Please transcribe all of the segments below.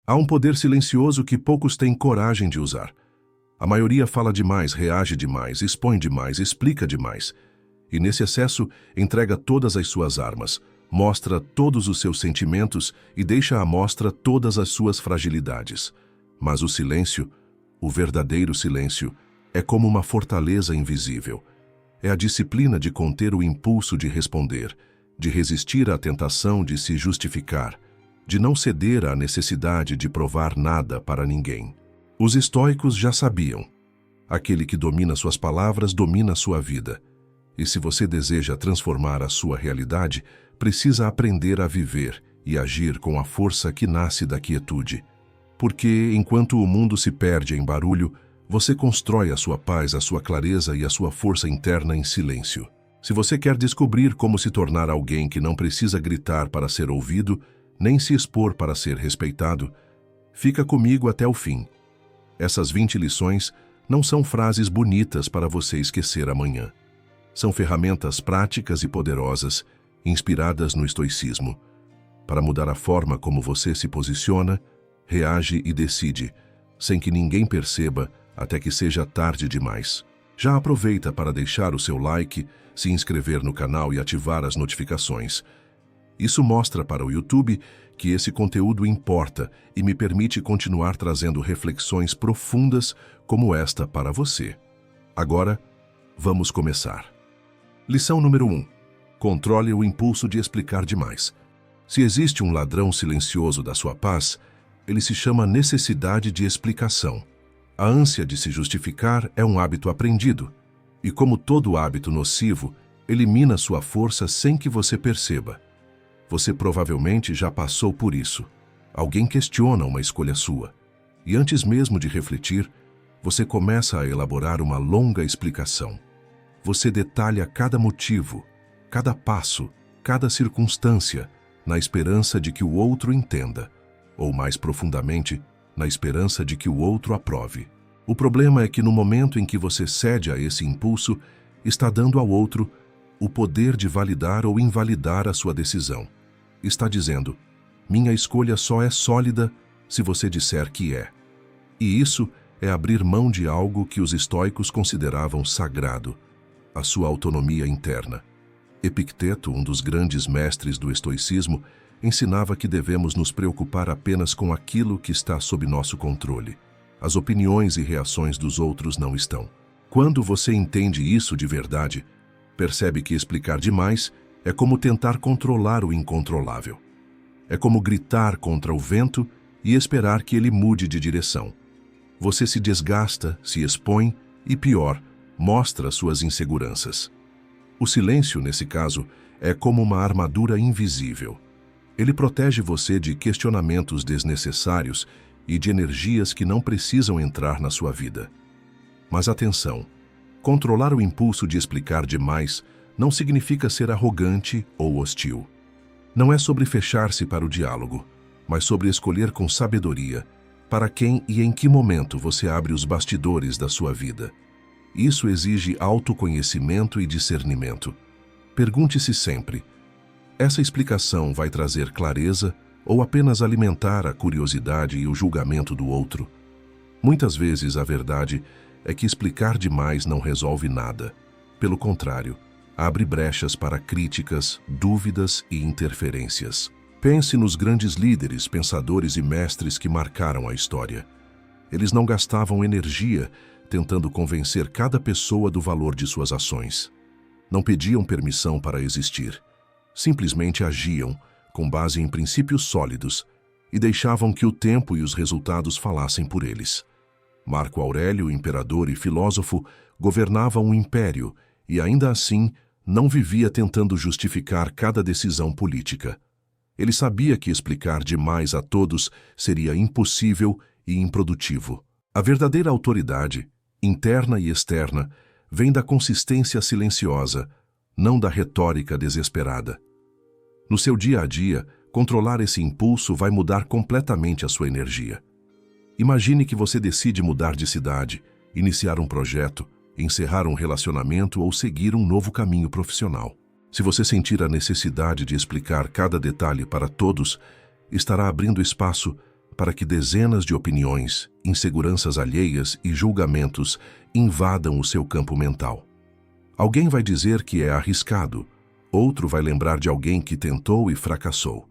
Há um poder silencioso que poucos têm coragem de usar. A maioria fala demais, reage demais, expõe demais, explica demais. E nesse excesso, entrega todas as suas armas, mostra todos os seus sentimentos e deixa à mostra todas as suas fragilidades. Mas o silêncio, o verdadeiro silêncio, é como uma fortaleza invisível. É a disciplina de conter o impulso de responder, de resistir à tentação de se justificar, de não ceder à necessidade de provar nada para ninguém. Os estoicos já sabiam. Aquele que domina suas palavras domina sua vida. E se você deseja transformar a sua realidade, precisa aprender a viver e agir com a força que nasce da quietude. Porque, enquanto o mundo se perde em barulho, você constrói a sua paz, a sua clareza e a sua força interna em silêncio. Se você quer descobrir como se tornar alguém que não precisa gritar para ser ouvido, nem se expor para ser respeitado, fica comigo até o fim. Essas 20 lições não são frases bonitas para você esquecer amanhã. São ferramentas práticas e poderosas, inspiradas no estoicismo, para mudar a forma como você se posiciona, reage e decide, sem que ninguém perceba até que seja tarde demais. Já aproveita para deixar o seu like, se inscrever no canal e ativar as notificações. Isso mostra para o YouTube que esse conteúdo importa e me permite continuar trazendo reflexões profundas como esta para você. Agora, vamos começar. Lição número 1. Controle o impulso de explicar demais. Se existe um ladrão silencioso da sua paz, ele se chama necessidade de explicação. A ânsia de se justificar é um hábito aprendido, e como todo hábito nocivo, elimina sua força sem que você perceba. Você provavelmente já passou por isso. Alguém questiona uma escolha sua, e antes mesmo de refletir, você começa a elaborar uma longa explicação. Você detalha cada motivo, cada passo, cada circunstância, na esperança de que o outro entenda, ou mais profundamente, na esperança de que o outro aprove. O problema é que no momento em que você cede a esse impulso, está dando ao outro o poder de validar ou invalidar a sua decisão. Está dizendo, minha escolha só é sólida se você disser que é. E isso é abrir mão de algo que os estoicos consideravam sagrado, a sua autonomia interna. Epicteto, um dos grandes mestres do estoicismo, ensinava que devemos nos preocupar apenas com aquilo que está sob nosso controle. As opiniões e reações dos outros não estão. Quando você entende isso de verdade, percebe que explicar demais é como tentar controlar o incontrolável. É como gritar contra o vento e esperar que ele mude de direção. Você se desgasta, se expõe e, pior, mostra suas inseguranças. O silêncio, nesse caso, é como uma armadura invisível. Ele protege você de questionamentos desnecessários e de energias que não precisam entrar na sua vida. Mas atenção, controlar o impulso de explicar demais não significa ser arrogante ou hostil. Não é sobre fechar-se para o diálogo, mas sobre escolher com sabedoria para quem e em que momento você abre os bastidores da sua vida. Isso exige autoconhecimento e discernimento. Pergunte-se sempre, essa explicação vai trazer clareza ou apenas alimentar a curiosidade e o julgamento do outro? Muitas vezes a verdade é que explicar demais não resolve nada. Pelo contrário, abre brechas para críticas, dúvidas e interferências. Pense nos grandes líderes, pensadores e mestres que marcaram a história. Eles não gastavam energia tentando convencer cada pessoa do valor de suas ações. Não pediam permissão para existir. Simplesmente agiam, com base em princípios sólidos, e deixavam que o tempo e os resultados falassem por eles. Marco Aurélio, imperador e filósofo, governava um império e, ainda assim, não vivia tentando justificar cada decisão política. Ele sabia que explicar demais a todos seria impossível e improdutivo. A verdadeira autoridade, interna e externa, vem da consistência silenciosa, não da retórica desesperada. No seu dia a dia, controlar esse impulso vai mudar completamente a sua energia. Imagine que você decide mudar de cidade, iniciar um projeto, encerrar um relacionamento ou seguir um novo caminho profissional. Se você sentir a necessidade de explicar cada detalhe para todos, estará abrindo espaço para que dezenas de opiniões, inseguranças alheias e julgamentos invadam o seu campo mental. Alguém vai dizer que é arriscado, outro vai lembrar de alguém que tentou e fracassou.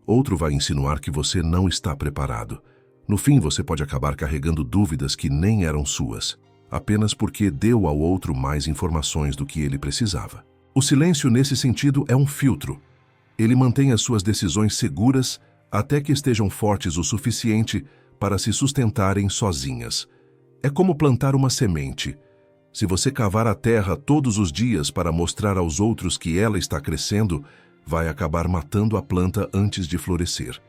Outro vai insinuar que você não está preparado. No fim, você pode acabar carregando dúvidas que nem eram suas, apenas porque deu ao outro mais informações do que ele precisava. O silêncio, nesse sentido, é um filtro. Ele mantém as suas decisões seguras até que estejam fortes o suficiente para se sustentarem sozinhas. É como plantar uma semente. Se você cavar a terra todos os dias para mostrar aos outros que ela está crescendo, vai acabar matando a planta antes de florescer.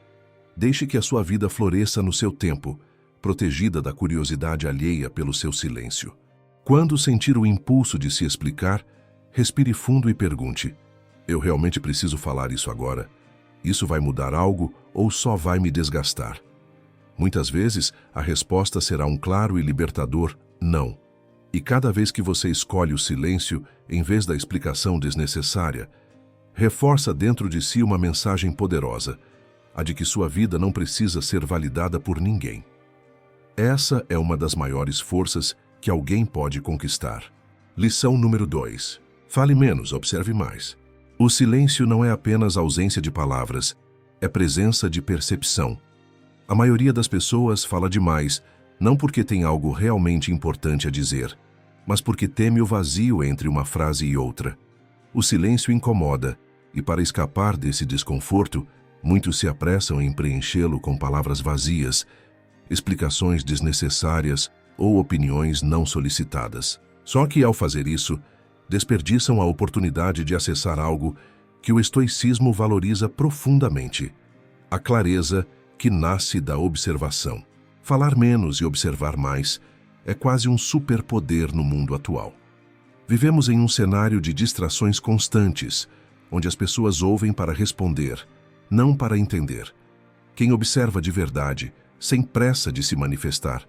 Deixe que a sua vida floresça no seu tempo, protegida da curiosidade alheia pelo seu silêncio. Quando sentir o impulso de se explicar, respire fundo e pergunte: eu realmente preciso falar isso agora? Isso vai mudar algo ou só vai me desgastar? Muitas vezes, a resposta será um claro e libertador não. E cada vez que você escolhe o silêncio, em vez da explicação desnecessária, reforça dentro de si uma mensagem poderosa, a de que sua vida não precisa ser validada por ninguém. Essa é uma das maiores forças que alguém pode conquistar. Lição número 2. Fale menos, observe mais. O silêncio não é apenas ausência de palavras, é presença de percepção. A maioria das pessoas fala demais, não porque tem algo realmente importante a dizer, mas porque teme o vazio entre uma frase e outra. O silêncio incomoda, e para escapar desse desconforto, muitos se apressam em preenchê-lo com palavras vazias, explicações desnecessárias ou opiniões não solicitadas. Só que, ao fazer isso, desperdiçam a oportunidade de acessar algo que o estoicismo valoriza profundamente: a clareza que nasce da observação. Falar menos e observar mais é quase um superpoder no mundo atual. Vivemos em um cenário de distrações constantes, onde as pessoas ouvem para responder, não para entender. Quem observa de verdade, sem pressa de se manifestar,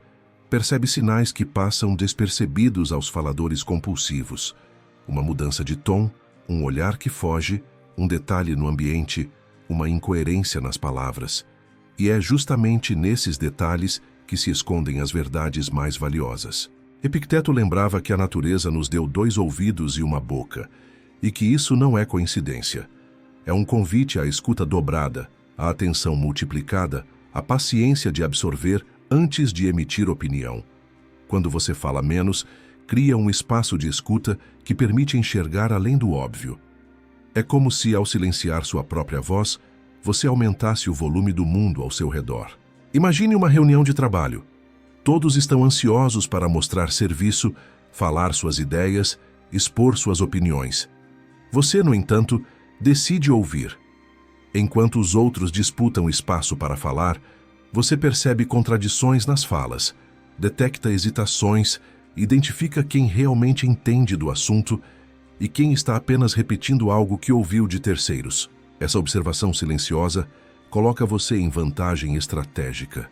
percebe sinais que passam despercebidos aos faladores compulsivos. Uma mudança de tom, um olhar que foge, um detalhe no ambiente, uma incoerência nas palavras. E é justamente nesses detalhes que se escondem as verdades mais valiosas. Epicteto lembrava que a natureza nos deu 2 ouvidos e uma boca, e que isso não é coincidência. É um convite à escuta dobrada, à atenção multiplicada, à paciência de absorver antes de emitir opinião. Quando você fala menos, cria um espaço de escuta que permite enxergar além do óbvio. É como se, ao silenciar sua própria voz, você aumentasse o volume do mundo ao seu redor. Imagine uma reunião de trabalho. Todos estão ansiosos para mostrar serviço, falar suas ideias, expor suas opiniões. Você, no entanto, decide ouvir. Enquanto os outros disputam espaço para falar, você percebe contradições nas falas, detecta hesitações, identifica quem realmente entende do assunto e quem está apenas repetindo algo que ouviu de terceiros. Essa observação silenciosa coloca você em vantagem estratégica,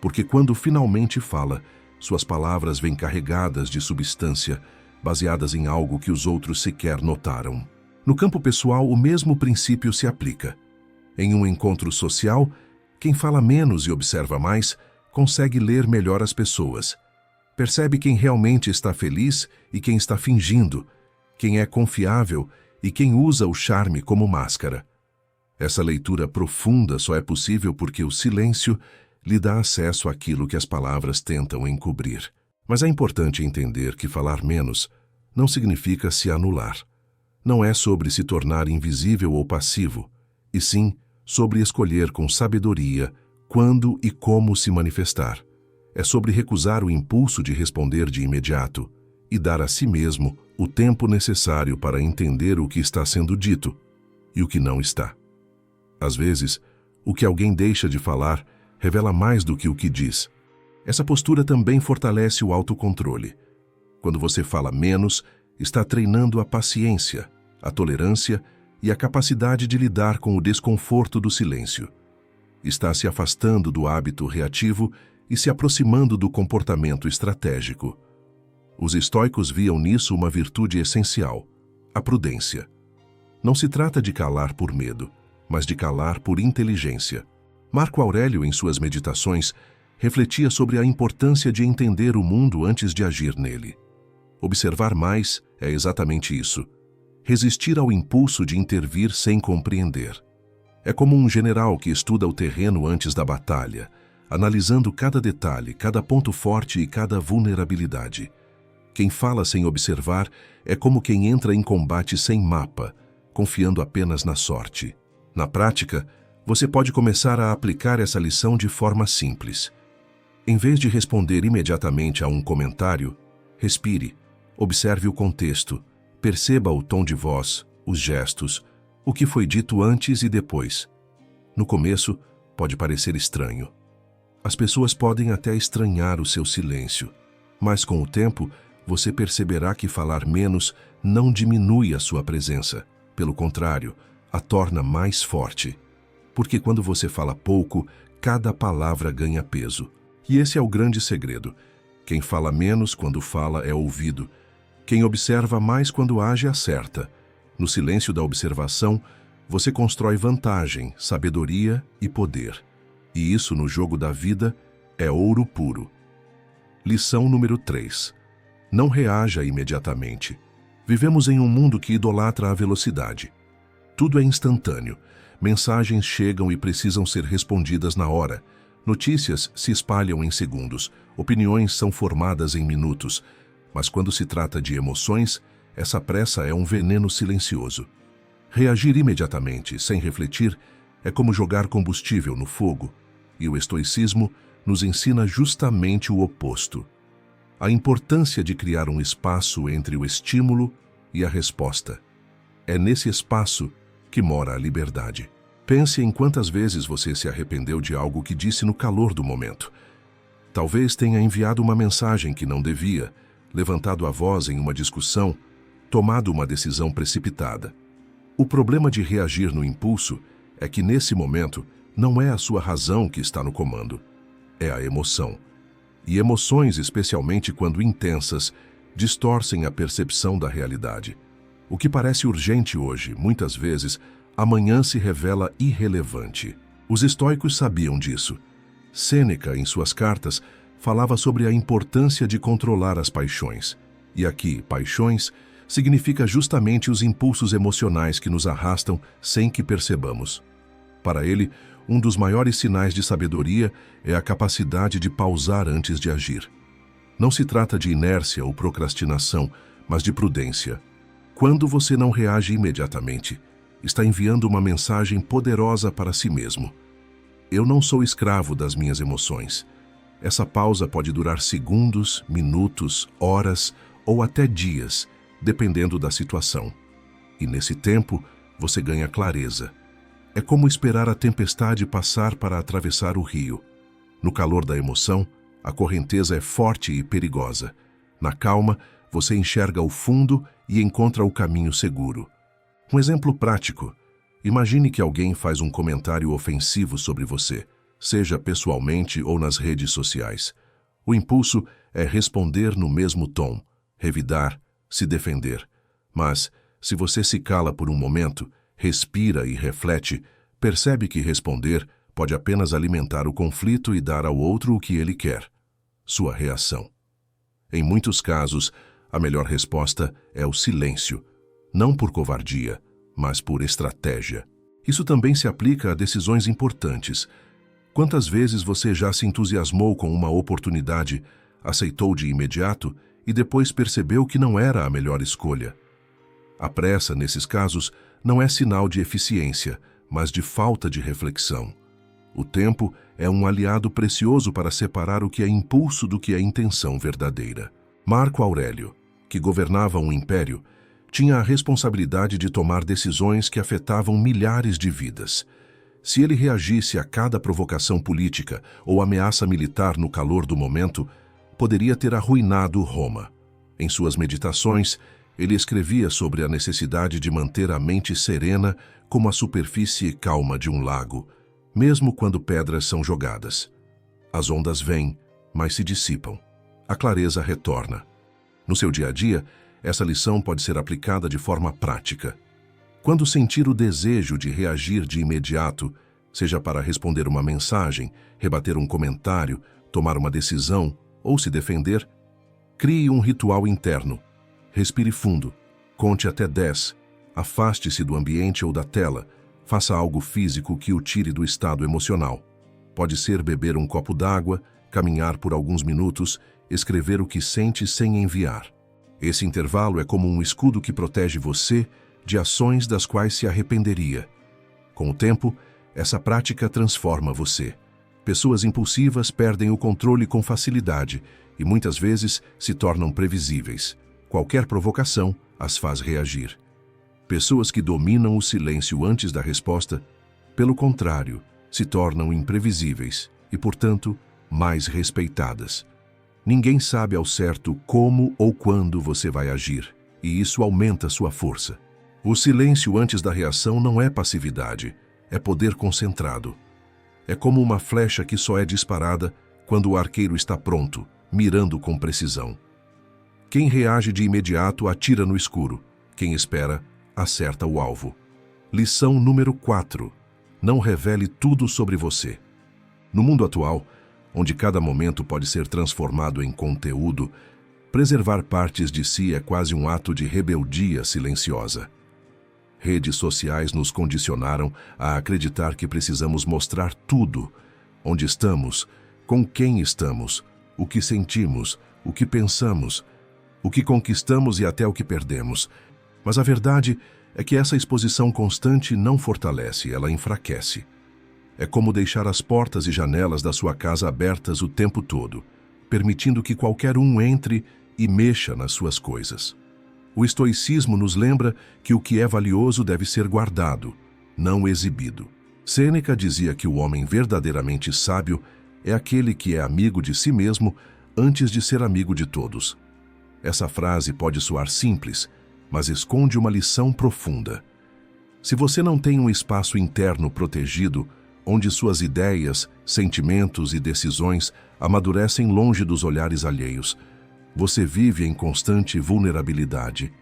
porque quando finalmente fala, suas palavras vêm carregadas de substância, baseadas em algo que os outros sequer notaram. No campo pessoal, o mesmo princípio se aplica. Em um encontro social, quem fala menos e observa mais consegue ler melhor as pessoas. Percebe quem realmente está feliz e quem está fingindo, quem é confiável e quem usa o charme como máscara. Essa leitura profunda só é possível porque o silêncio lhe dá acesso àquilo que as palavras tentam encobrir. Mas é importante entender que falar menos não significa se anular. Não é sobre se tornar invisível ou passivo, e sim sobre escolher com sabedoria quando e como se manifestar. É sobre recusar o impulso de responder de imediato e dar a si mesmo o tempo necessário para entender o que está sendo dito e o que não está. Às vezes, o que alguém deixa de falar revela mais do que o que diz. Essa postura também fortalece o autocontrole. Quando você fala menos, está treinando a paciência, a tolerância e a capacidade de lidar com o desconforto do silêncio. Está se afastando do hábito reativo e se aproximando do comportamento estratégico. Os estoicos viam nisso uma virtude essencial, a prudência. Não se trata de calar por medo, mas de calar por inteligência. Marco Aurélio, em suas meditações, refletia sobre a importância de entender o mundo antes de agir nele. Observar mais é exatamente isso: resistir ao impulso de intervir sem compreender. É como um general que estuda o terreno antes da batalha, analisando cada detalhe, cada ponto forte e cada vulnerabilidade. Quem fala sem observar é como quem entra em combate sem mapa, confiando apenas na sorte. Na prática, você pode começar a aplicar essa lição de forma simples. Em vez de responder imediatamente a um comentário, respire, observe o contexto, perceba o tom de voz, os gestos, o que foi dito antes e depois. No começo, pode parecer estranho. As pessoas podem até estranhar o seu silêncio, mas com o tempo, você perceberá que falar menos não diminui a sua presença. Pelo contrário, a torna mais forte. Porque quando você fala pouco, cada palavra ganha peso. E esse é o grande segredo. Quem fala menos quando fala é ouvido. Quem observa mais quando age acerta. No silêncio da observação, você constrói vantagem, sabedoria e poder. E isso no jogo da vida é ouro puro. Lição número 3. Não reaja imediatamente. Vivemos em um mundo que idolatra a velocidade. Tudo é instantâneo. Mensagens chegam e precisam ser respondidas na hora. Notícias se espalham em segundos. Opiniões são formadas em minutos. Mas quando se trata de emoções, essa pressa é um veneno silencioso. Reagir imediatamente, sem refletir, é como jogar combustível no fogo. E o estoicismo nos ensina justamente o oposto. A importância de criar um espaço entre o estímulo e a resposta. É nesse espaço que mora a liberdade. Pense em quantas vezes você se arrependeu de algo que disse no calor do momento. Talvez tenha enviado uma mensagem que não devia, levantado a voz em uma discussão, tomado uma decisão precipitada. O problema de reagir no impulso é que, nesse momento, não é a sua razão que está no comando. É a emoção. E emoções, especialmente quando intensas, distorcem a percepção da realidade. O que parece urgente hoje, muitas vezes, amanhã se revela irrelevante. Os estoicos sabiam disso. Sêneca, em suas cartas, falava sobre a importância de controlar as paixões. E aqui, paixões, significa justamente os impulsos emocionais que nos arrastam sem que percebamos. Para ele, um dos maiores sinais de sabedoria é a capacidade de pausar antes de agir. Não se trata de inércia ou procrastinação, mas de prudência. Quando você não reage imediatamente, está enviando uma mensagem poderosa para si mesmo. Eu não sou escravo das minhas emoções. Essa pausa pode durar segundos, minutos, horas ou até dias, dependendo da situação. E nesse tempo, você ganha clareza. É como esperar a tempestade passar para atravessar o rio. No calor da emoção, a correnteza é forte e perigosa. Na calma, você enxerga o fundo e encontra o caminho seguro. Um exemplo prático. Imagine que alguém faz um comentário ofensivo sobre você, seja pessoalmente ou nas redes sociais. O impulso é responder no mesmo tom, revidar, se defender. Mas, se você se cala por um momento, respira e reflete, percebe que responder pode apenas alimentar o conflito e dar ao outro o que ele quer: sua reação. Em muitos casos, a melhor resposta é o silêncio, não por covardia, mas por estratégia. Isso também se aplica a decisões importantes. Quantas vezes você já se entusiasmou com uma oportunidade, aceitou de imediato e depois percebeu que não era a melhor escolha? A pressa, nesses casos, não é sinal de eficiência, mas de falta de reflexão. O tempo é um aliado precioso para separar o que é impulso do que é intenção verdadeira. Marco Aurélio, que governava um império, tinha a responsabilidade de tomar decisões que afetavam milhares de vidas. Se ele reagisse a cada provocação política ou ameaça militar no calor do momento, poderia ter arruinado Roma. Em suas meditações, ele escrevia sobre a necessidade de manter a mente serena como a superfície calma de um lago, mesmo quando pedras são jogadas. As ondas vêm, mas se dissipam. A clareza retorna. No seu dia a dia, essa lição pode ser aplicada de forma prática. Quando sentir o desejo de reagir de imediato, seja para responder uma mensagem, rebater um comentário, tomar uma decisão ou se defender. Crie um ritual interno. Respire fundo. Conte até 10. Afaste-se do ambiente ou da tela. Faça algo físico que o tire do estado emocional. Pode ser beber um copo d'água, caminhar por alguns minutos, escrever o que sente sem enviar. Esse intervalo é como um escudo que protege você de ações das quais se arrependeria. Com o tempo, essa prática transforma você. Pessoas impulsivas perdem o controle com facilidade e muitas vezes se tornam previsíveis. Qualquer provocação as faz reagir. Pessoas que dominam o silêncio antes da resposta, pelo contrário, se tornam imprevisíveis e, portanto, mais respeitadas. Ninguém sabe ao certo como ou quando você vai agir, e isso aumenta sua força. O silêncio antes da reação não é passividade, é poder concentrado. É como uma flecha que só é disparada quando o arqueiro está pronto, mirando com precisão. Quem reage de imediato atira no escuro. Quem espera, acerta o alvo. Lição número 4. Não revele tudo sobre você. No mundo atual, onde cada momento pode ser transformado em conteúdo, preservar partes de si é quase um ato de rebeldia silenciosa. Redes sociais nos condicionaram a acreditar que precisamos mostrar tudo: onde estamos, com quem estamos, o que sentimos, o que pensamos, o que conquistamos e até o que perdemos. Mas a verdade é que essa exposição constante não fortalece, ela enfraquece. É como deixar as portas e janelas da sua casa abertas o tempo todo, permitindo que qualquer um entre e mexa nas suas coisas. O estoicismo nos lembra que o que é valioso deve ser guardado, não exibido. Sêneca dizia que o homem verdadeiramente sábio é aquele que é amigo de si mesmo antes de ser amigo de todos. Essa frase pode soar simples, mas esconde uma lição profunda. Se você não tem um espaço interno protegido, onde suas ideias, sentimentos e decisões amadurecem longe dos olhares alheios, você vive em constante vulnerabilidade.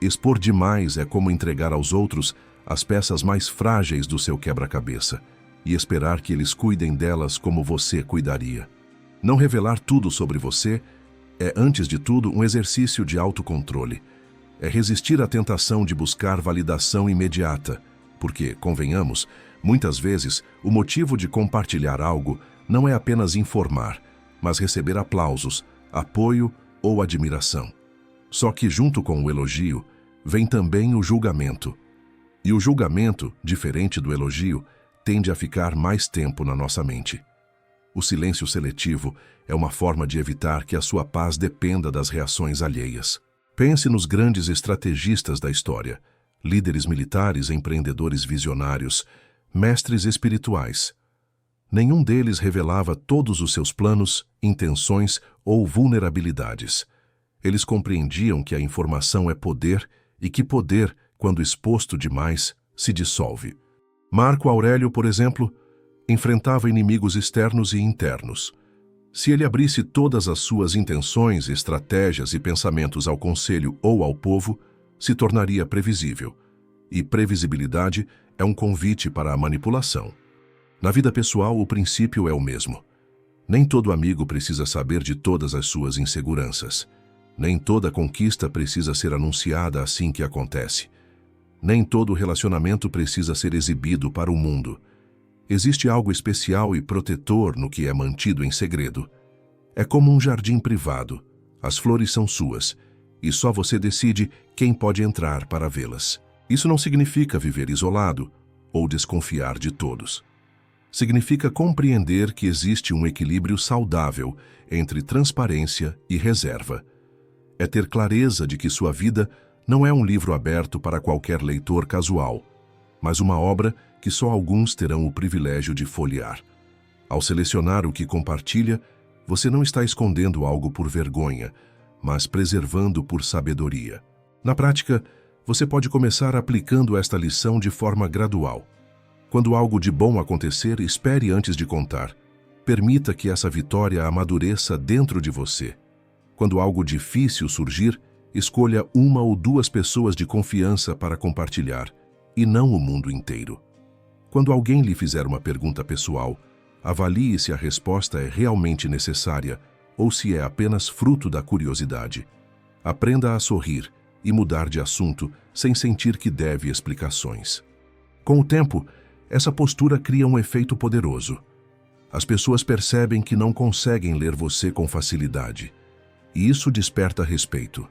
Expor demais é como entregar aos outros as peças mais frágeis do seu quebra-cabeça e esperar que eles cuidem delas como você cuidaria. Não revelar tudo sobre você é, antes de tudo, um exercício de autocontrole. É resistir à tentação de buscar validação imediata, porque, convenhamos, muitas vezes o motivo de compartilhar algo não é apenas informar, mas receber aplausos, apoio ou admiração. Só que junto com o elogio, vem também o julgamento. E o julgamento, diferente do elogio, tende a ficar mais tempo na nossa mente. O silêncio seletivo é uma forma de evitar que a sua paz dependa das reações alheias. Pense nos grandes estrategistas da história, líderes militares, empreendedores visionários, mestres espirituais. Nenhum deles revelava todos os seus planos, intenções ou vulnerabilidades. Eles compreendiam que a informação é poder e que poder, quando exposto demais, se dissolve. Marco Aurélio, por exemplo, enfrentava inimigos externos e internos. Se ele abrisse todas as suas intenções, estratégias e pensamentos ao conselho ou ao povo, se tornaria previsível. E previsibilidade é um convite para a manipulação. Na vida pessoal, o princípio é o mesmo. Nem todo amigo precisa saber de todas as suas inseguranças. Nem toda conquista precisa ser anunciada assim que acontece. Nem todo relacionamento precisa ser exibido para o mundo. Existe algo especial e protetor no que é mantido em segredo. É como um jardim privado. As flores são suas, e só você decide quem pode entrar para vê-las. Isso não significa viver isolado ou desconfiar de todos. Significa compreender que existe um equilíbrio saudável entre transparência e reserva. É ter clareza de que sua vida não é um livro aberto para qualquer leitor casual, mas uma obra que só alguns terão o privilégio de folhear. Ao selecionar o que compartilha, você não está escondendo algo por vergonha, mas preservando por sabedoria. Na prática, você pode começar aplicando esta lição de forma gradual. Quando algo de bom acontecer, espere antes de contar. Permita que essa vitória amadureça dentro de você. Quando algo difícil surgir, escolha uma ou duas pessoas de confiança para compartilhar, e não o mundo inteiro. Quando alguém lhe fizer uma pergunta pessoal, avalie se a resposta é realmente necessária ou se é apenas fruto da curiosidade. Aprenda a sorrir e mudar de assunto sem sentir que deve explicações. Com o tempo, essa postura cria um efeito poderoso. As pessoas percebem que não conseguem ler você com facilidade, e isso desperta respeito.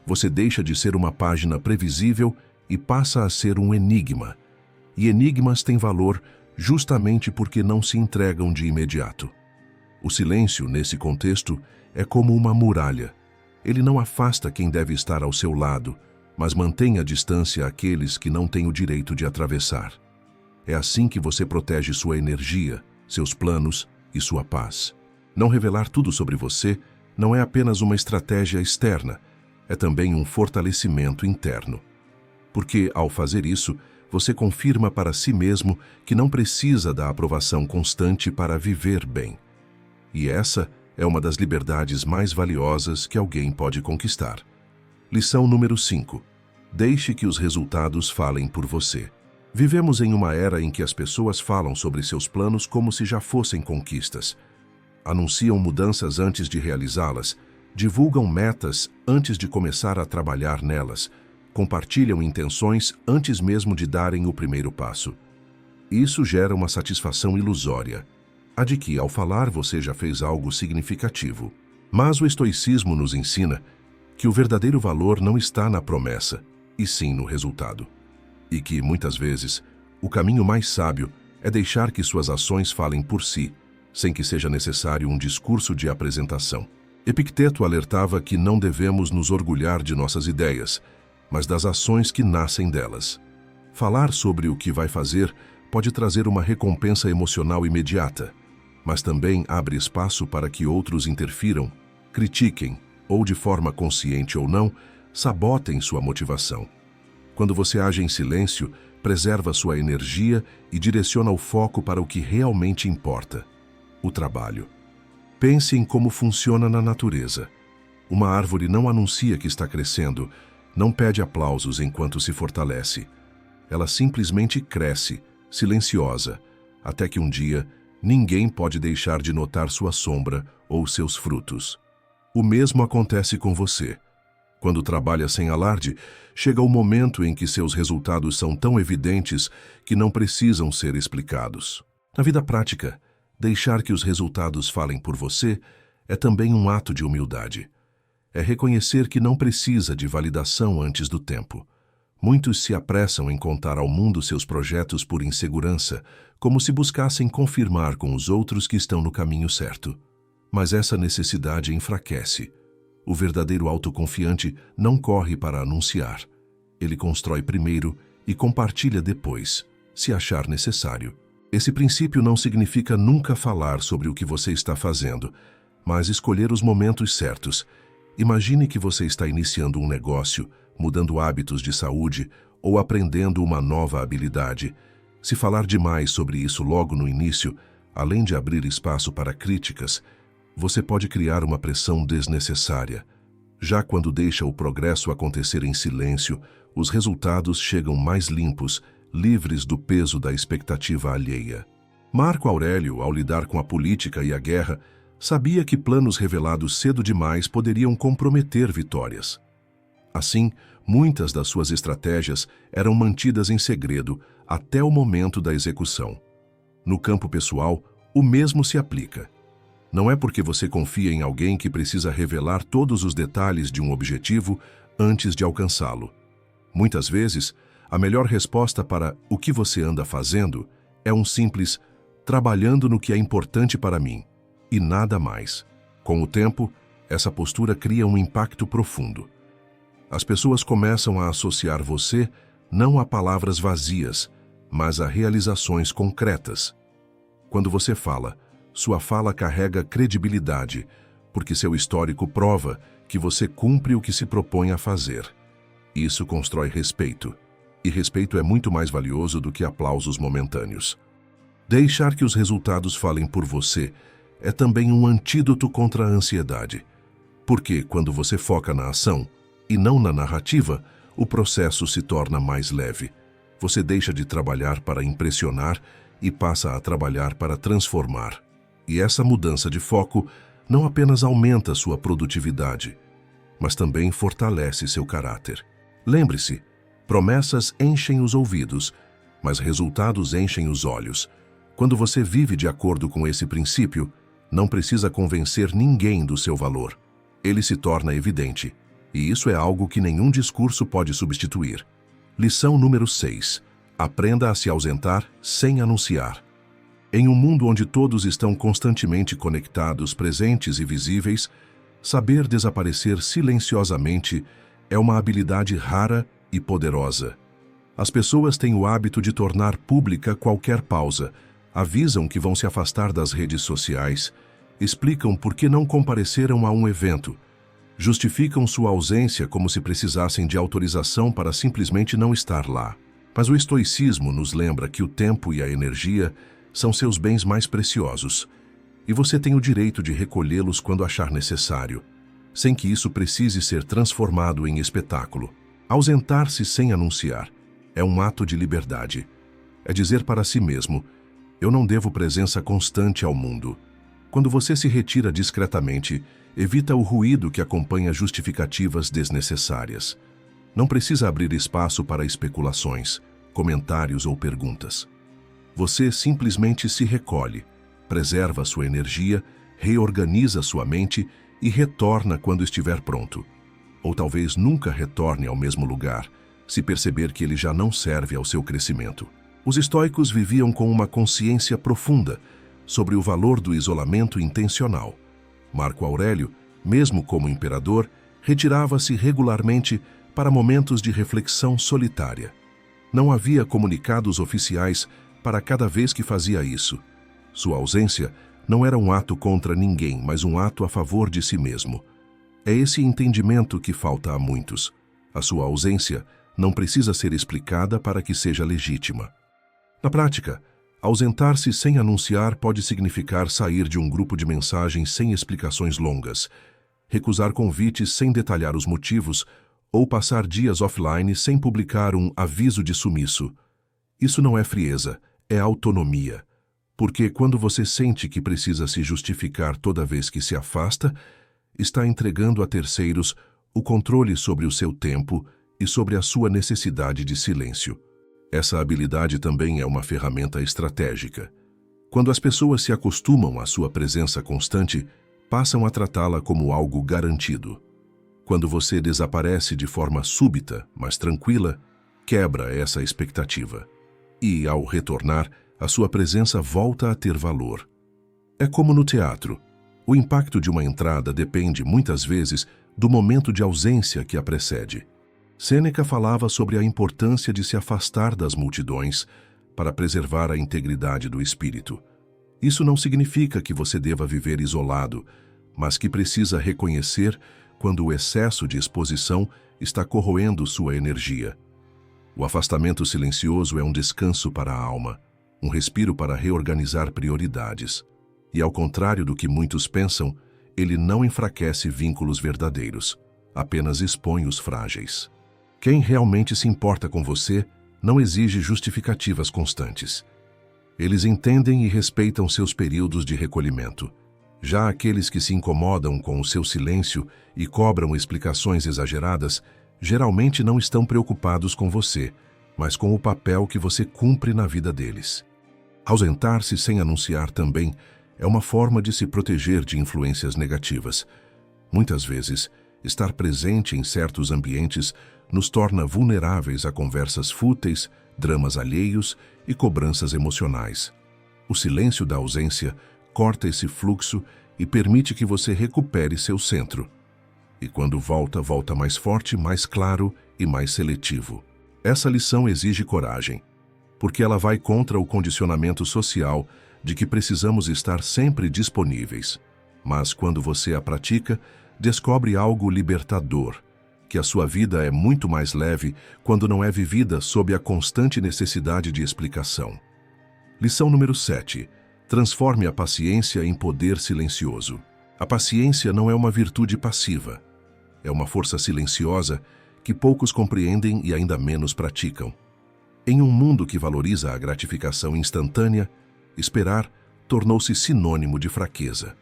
Você deixa de ser uma página previsível e passa a ser um enigma. E enigmas têm valor justamente porque não se entregam de imediato. O silêncio, nesse contexto, é como uma muralha. Ele não afasta quem deve estar ao seu lado, mas mantém à distância aqueles que não têm o direito de atravessar. É assim que você protege sua energia, seus planos e sua paz. Não revelar tudo sobre você não é apenas uma estratégia externa, é também um fortalecimento interno. Porque, ao fazer isso, você confirma para si mesmo que não precisa da aprovação constante para viver bem. E essa é uma das liberdades mais valiosas que alguém pode conquistar. Lição número 5. Deixe que os resultados falem por você. Vivemos em uma era em que as pessoas falam sobre seus planos como se já fossem conquistas. Anunciam mudanças antes de realizá-las, divulgam metas antes de começar a trabalhar nelas, compartilham intenções antes mesmo de darem o primeiro passo. Isso gera uma satisfação ilusória, a de que, ao falar, você já fez algo significativo. Mas o estoicismo nos ensina que o verdadeiro valor não está na promessa, e sim no resultado. E que, muitas vezes, o caminho mais sábio é deixar que suas ações falem por si, sem que seja necessário um discurso de apresentação. Epicteto alertava que não devemos nos orgulhar de nossas ideias, mas das ações que nascem delas. Falar sobre o que vai fazer pode trazer uma recompensa emocional imediata, mas também abre espaço para que outros interfiram, critiquem ou, de forma consciente ou não, sabotem sua motivação. Quando você age em silêncio, preserva sua energia e direciona o foco para o que realmente importa: o trabalho. Pense em como funciona na natureza. Uma árvore não anuncia que está crescendo, não pede aplausos enquanto se fortalece. Ela simplesmente cresce, silenciosa, até que um dia ninguém pode deixar de notar sua sombra ou seus frutos. O mesmo acontece com você. Quando trabalha sem alarde, chega o momento em que seus resultados são tão evidentes que não precisam ser explicados. Na vida prática, deixar que os resultados falem por você é também um ato de humildade. É reconhecer que não precisa de validação antes do tempo. Muitos se apressam em contar ao mundo seus projetos por insegurança, como se buscassem confirmar com os outros que estão no caminho certo. Mas essa necessidade enfraquece. O verdadeiro autoconfiante não corre para anunciar. Ele constrói primeiro e compartilha depois, se achar necessário. Esse princípio não significa nunca falar sobre o que você está fazendo, mas escolher os momentos certos. Imagine que você está iniciando um negócio, mudando hábitos de saúde ou aprendendo uma nova habilidade. Se falar demais sobre isso logo no início, além de abrir espaço para críticas, você pode criar uma pressão desnecessária. Já quando deixa o progresso acontecer em silêncio, os resultados chegam mais limpos, livres do peso da expectativa alheia. Marco Aurélio, ao lidar com a política e a guerra, sabia que planos revelados cedo demais poderiam comprometer vitórias. Assim, muitas das suas estratégias eram mantidas em segredo até o momento da execução. No campo pessoal, o mesmo se aplica. Não é porque você confia em alguém que precisa revelar todos os detalhes de um objetivo antes de alcançá-lo. Muitas vezes, a melhor resposta para o que você anda fazendo é um simples "trabalhando no que é importante para mim" e nada mais. Com o tempo, essa postura cria um impacto profundo. As pessoas começam a associar você não a palavras vazias, mas a realizações concretas. Quando você fala, sua fala carrega credibilidade, porque seu histórico prova que você cumpre o que se propõe a fazer. Isso constrói respeito, e respeito é muito mais valioso do que aplausos momentâneos. Deixar que os resultados falem por você é também um antídoto contra a ansiedade, porque quando você foca na ação e não na narrativa, o processo se torna mais leve. Você deixa de trabalhar para impressionar e passa a trabalhar para transformar. E essa mudança de foco não apenas aumenta sua produtividade, mas também fortalece seu caráter. Lembre-se, promessas enchem os ouvidos, mas resultados enchem os olhos. Quando você vive de acordo com esse princípio, não precisa convencer ninguém do seu valor. Ele se torna evidente, e isso é algo que nenhum discurso pode substituir. Lição número 6. Aprenda a se ausentar sem anunciar. Em um mundo onde todos estão constantemente conectados, presentes e visíveis, saber desaparecer silenciosamente é uma habilidade rara e poderosa. As pessoas têm o hábito de tornar pública qualquer pausa, avisam que vão se afastar das redes sociais, explicam por que não compareceram a um evento, justificam sua ausência como se precisassem de autorização para simplesmente não estar lá. Mas o estoicismo nos lembra que o tempo e a energia são seus bens mais preciosos, e você tem o direito de recolhê-los quando achar necessário, sem que isso precise ser transformado em espetáculo. Ausentar-se sem anunciar é um ato de liberdade. É dizer para si mesmo: eu não devo presença constante ao mundo. Quando você se retira discretamente, evita o ruído que acompanha justificativas desnecessárias. Não precisa abrir espaço para especulações, comentários ou perguntas. Você simplesmente se recolhe, preserva sua energia, reorganiza sua mente e retorna quando estiver pronto. Ou talvez nunca retorne ao mesmo lugar, se perceber que ele já não serve ao seu crescimento. Os estoicos viviam com uma consciência profunda sobre o valor do isolamento intencional. Marco Aurélio, mesmo como imperador, retirava-se regularmente para momentos de reflexão solitária. Não havia comunicados oficiais para cada vez que fazia isso. Sua ausência não era um ato contra ninguém, mas um ato a favor de si mesmo. É esse entendimento que falta a muitos. A sua ausência não precisa ser explicada para que seja legítima. Na prática, ausentar-se sem anunciar pode significar sair de um grupo de mensagens sem explicações longas, recusar convites sem detalhar os motivos ou passar dias offline sem publicar um aviso de sumiço. Isso não é frieza, é autonomia. Porque quando você sente que precisa se justificar toda vez que se afasta, está entregando a terceiros o controle sobre o seu tempo e sobre a sua necessidade de silêncio. Essa habilidade também é uma ferramenta estratégica. Quando as pessoas se acostumam à sua presença constante, passam a tratá-la como algo garantido. Quando você desaparece de forma súbita, mas tranquila, quebra essa expectativa. E, ao retornar, a sua presença volta a ter valor. É como no teatro. O impacto de uma entrada depende, muitas vezes, do momento de ausência que a precede. Sêneca falava sobre a importância de se afastar das multidões para preservar a integridade do espírito. Isso não significa que você deva viver isolado, mas que precisa reconhecer quando o excesso de exposição está corroendo sua energia. O afastamento silencioso é um descanso para a alma, um respiro para reorganizar prioridades. E ao contrário do que muitos pensam, ele não enfraquece vínculos verdadeiros, apenas expõe os frágeis. Quem realmente se importa com você não exige justificativas constantes. Eles entendem e respeitam seus períodos de recolhimento. Já aqueles que se incomodam com o seu silêncio e cobram explicações exageradas, geralmente não estão preocupados com você, mas com o papel que você cumpre na vida deles. Ausentar-se sem anunciar também é uma forma de se proteger de influências negativas. Muitas vezes, estar presente em certos ambientes nos torna vulneráveis a conversas fúteis, dramas alheios e cobranças emocionais. O silêncio da ausência corta esse fluxo e permite que você recupere seu centro. E quando volta, volta mais forte, mais claro e mais seletivo. Essa lição exige coragem, porque ela vai contra o condicionamento social de que precisamos estar sempre disponíveis. Mas quando você a pratica, descobre algo libertador, que a sua vida é muito mais leve quando não é vivida sob a constante necessidade de explicação. Lição número 7. Transforme a paciência em poder silencioso. A paciência não é uma virtude passiva. É uma força silenciosa que poucos compreendem e ainda menos praticam. Em um mundo que valoriza a gratificação instantânea, esperar tornou-se sinônimo de fraqueza.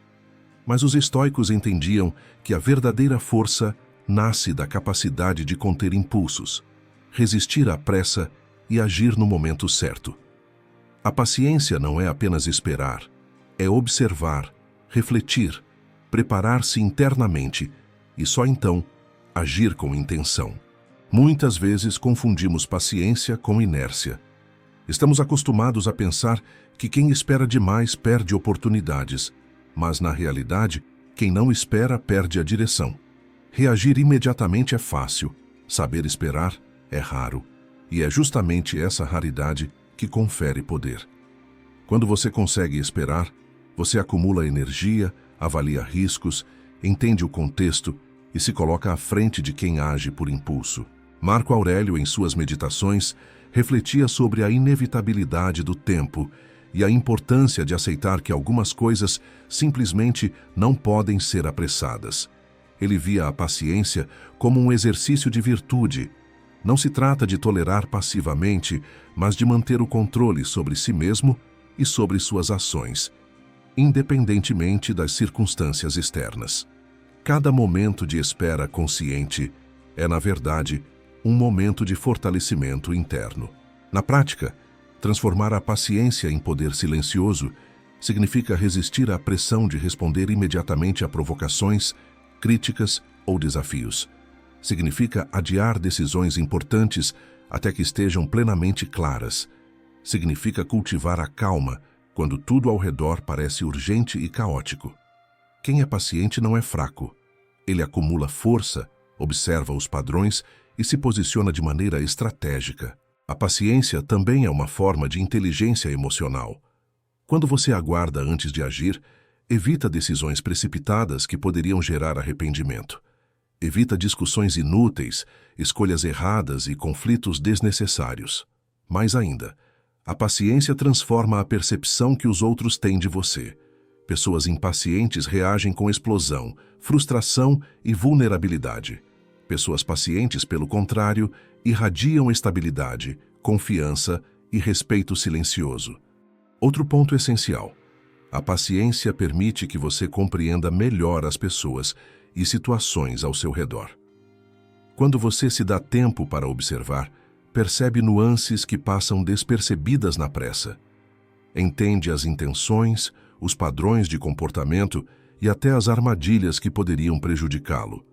Mas os estoicos entendiam que a verdadeira força nasce da capacidade de conter impulsos, resistir à pressa e agir no momento certo. A paciência não é apenas esperar, é observar, refletir, preparar-se internamente e só então agir com intenção. Muitas vezes confundimos paciência com inércia. Estamos acostumados a pensar que quem espera demais perde oportunidades, mas na realidade, quem não espera perde a direção. Reagir imediatamente é fácil, saber esperar é raro, e é justamente essa raridade que confere poder. Quando você consegue esperar, você acumula energia, avalia riscos, entende o contexto e se coloca à frente de quem age por impulso. Marco Aurélio, em suas meditações, refletia sobre a inevitabilidade do tempo e a importância de aceitar que algumas coisas simplesmente não podem ser apressadas. Ele via a paciência como um exercício de virtude. Não se trata de tolerar passivamente, mas de manter o controle sobre si mesmo e sobre suas ações, independentemente das circunstâncias externas. Cada momento de espera consciente é, na verdade, um momento de fortalecimento interno. Na prática, transformar a paciência em poder silencioso significa resistir à pressão de responder imediatamente a provocações, críticas ou desafios. Significa adiar decisões importantes até que estejam plenamente claras. Significa cultivar a calma quando tudo ao redor parece urgente e caótico. Quem é paciente não é fraco. Ele acumula força, observa os padrões e se posiciona de maneira estratégica. A paciência também é uma forma de inteligência emocional. Quando você aguarda antes de agir, evita decisões precipitadas que poderiam gerar arrependimento. Evita discussões inúteis, escolhas erradas e conflitos desnecessários. Mais ainda, a paciência transforma a percepção que os outros têm de você. Pessoas impacientes reagem com explosão, frustração e vulnerabilidade. Pessoas pacientes, pelo contrário, irradiam estabilidade, confiança e respeito silencioso. Outro ponto essencial: a paciência permite que você compreenda melhor as pessoas e situações ao seu redor. Quando você se dá tempo para observar, percebe nuances que passam despercebidas na pressa. Entende as intenções, os padrões de comportamento e até as armadilhas que poderiam prejudicá-lo.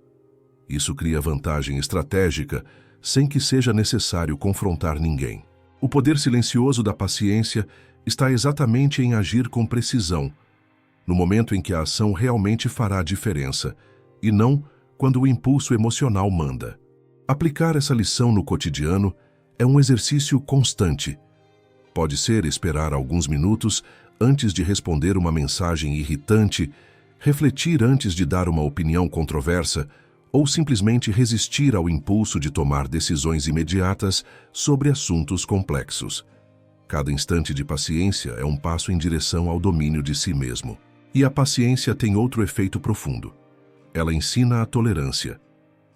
Isso cria vantagem estratégica sem que seja necessário confrontar ninguém. O poder silencioso da paciência está exatamente em agir com precisão, no momento em que a ação realmente fará diferença, e não quando o impulso emocional manda. Aplicar essa lição no cotidiano é um exercício constante. Pode ser esperar alguns minutos antes de responder uma mensagem irritante, refletir antes de dar uma opinião controversa, ou simplesmente resistir ao impulso de tomar decisões imediatas sobre assuntos complexos. Cada instante de paciência é um passo em direção ao domínio de si mesmo. E a paciência tem outro efeito profundo. Ela ensina a tolerância.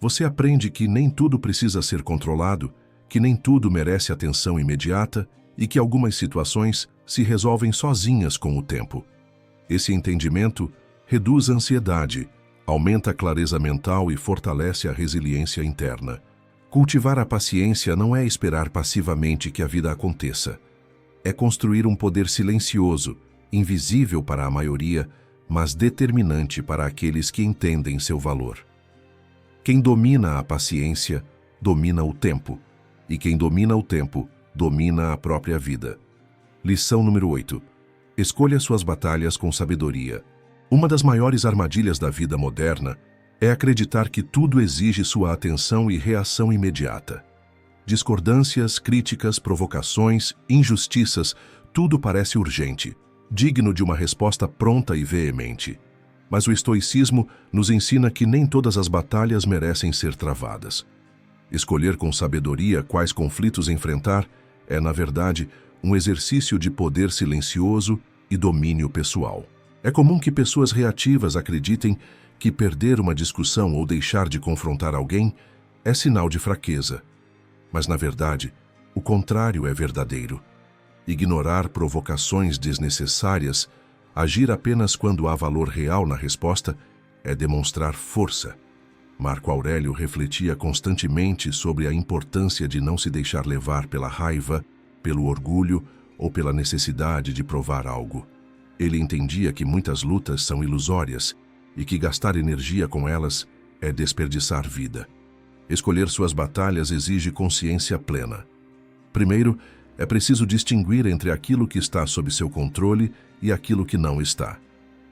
Você aprende que nem tudo precisa ser controlado, que nem tudo merece atenção imediata e que algumas situações se resolvem sozinhas com o tempo. Esse entendimento reduz a ansiedade, aumenta a clareza mental e fortalece a resiliência interna. Cultivar a paciência não é esperar passivamente que a vida aconteça. É construir um poder silencioso, invisível para a maioria, mas determinante para aqueles que entendem seu valor. Quem domina a paciência, domina o tempo. E quem domina o tempo, domina a própria vida. Lição número 8. Escolha suas batalhas com sabedoria. Uma das maiores armadilhas da vida moderna é acreditar que tudo exige sua atenção e reação imediata. Discordâncias, críticas, provocações, injustiças, tudo parece urgente, digno de uma resposta pronta e veemente. Mas o estoicismo nos ensina que nem todas as batalhas merecem ser travadas. Escolher com sabedoria quais conflitos enfrentar é, na verdade, um exercício de poder silencioso e domínio pessoal. É comum que pessoas reativas acreditem que perder uma discussão ou deixar de confrontar alguém é sinal de fraqueza. Mas, na verdade, O contrário é verdadeiro. Ignorar provocações desnecessárias, agir apenas quando há valor real na resposta, é demonstrar força. Marco Aurélio refletia constantemente sobre a importância de não se deixar levar pela raiva, pelo orgulho ou pela necessidade de provar algo. Ele entendia que muitas lutas são ilusórias e que gastar energia com elas é desperdiçar vida. Escolher suas batalhas exige consciência plena. Primeiro, é preciso distinguir entre aquilo que está sob seu controle e aquilo que não está.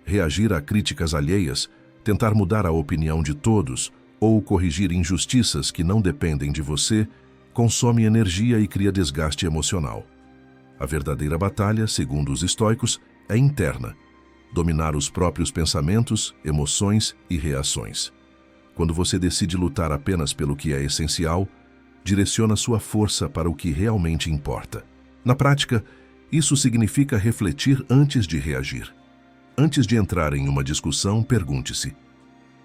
Reagir a críticas alheias, tentar mudar a opinião de todos ou corrigir injustiças que não dependem de você, consome energia e cria desgaste emocional. A verdadeira batalha, segundo os estoicos, é interna. Dominar os próprios pensamentos, emoções e reações. Quando você decide lutar apenas pelo que é essencial, direciona sua força para o que realmente importa. Na prática, isso significa refletir antes de reagir. Antes de entrar em uma discussão, pergunte-se: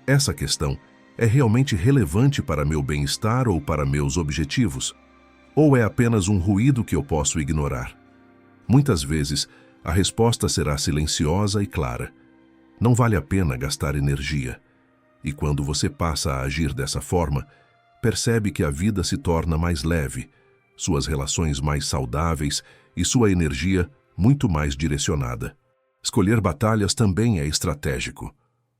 essa questão é realmente relevante para meu bem-estar ou para meus objetivos? Ou é apenas um ruído que eu posso ignorar? Muitas vezes, a resposta será silenciosa e clara. Não vale a pena gastar energia. E quando você passa a agir dessa forma, percebe que a vida se torna mais leve, suas relações mais saudáveis e sua energia muito mais direcionada. Escolher batalhas também é estratégico.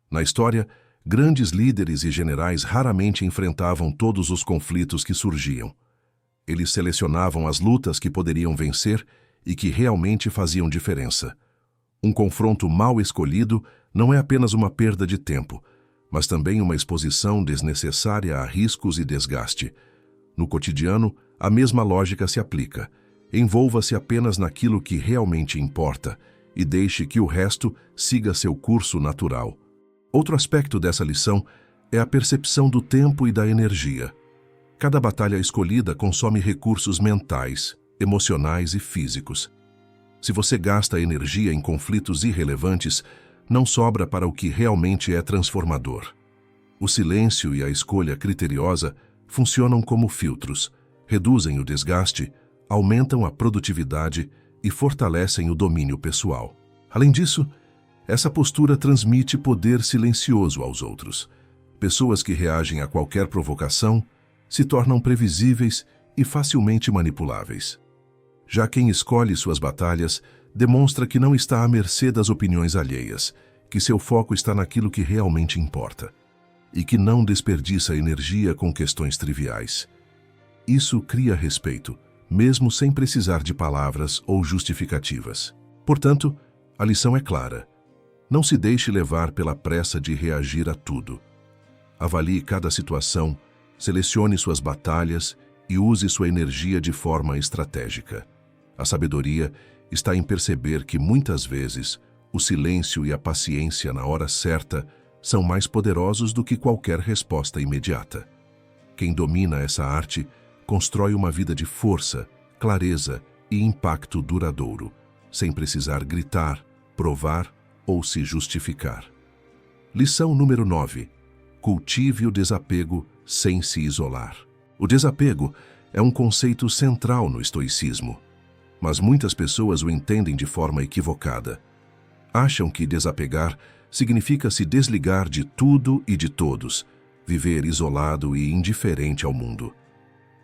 Na história, grandes líderes e generais raramente enfrentavam todos os conflitos que surgiam. Eles selecionavam as lutas que poderiam vencer e que realmente faziam diferença. Um confronto mal escolhido não é apenas uma perda de tempo, mas também uma exposição desnecessária a riscos e desgaste. No cotidiano, a mesma lógica se aplica. Envolva-se apenas naquilo que realmente importa e deixe que o resto siga seu curso natural. Outro aspecto dessa lição é a percepção do tempo e da energia. Cada batalha escolhida consome recursos mentais, emocionais e físicos. Se você gasta energia em conflitos irrelevantes, não sobra para o que realmente é transformador. O silêncio e a escolha criteriosa funcionam como filtros, reduzem o desgaste, aumentam a produtividade e fortalecem o domínio pessoal. Além disso, essa postura transmite poder silencioso aos outros. Pessoas que reagem a qualquer provocação se tornam previsíveis e facilmente manipuláveis. Já quem escolhe suas batalhas demonstra que não está à mercê das opiniões alheias, que seu foco está naquilo que realmente importa, e que não desperdiça energia com questões triviais. Isso cria respeito, mesmo sem precisar de palavras ou justificativas. Portanto, a lição é clara. Não se deixe levar pela pressa de reagir a tudo. Avalie cada situação, selecione suas batalhas e use sua energia de forma estratégica. A sabedoria está em perceber que, muitas vezes, o silêncio e a paciência na hora certa são mais poderosos do que qualquer resposta imediata. Quem domina essa arte constrói uma vida de força, clareza e impacto duradouro, sem precisar gritar, provar ou se justificar. Lição número 9. Cultive o desapego sem se isolar. O desapego é um conceito central no estoicismo, mas muitas pessoas o entendem de forma equivocada. Acham que desapegar significa se desligar de tudo e de todos, viver isolado e indiferente ao mundo.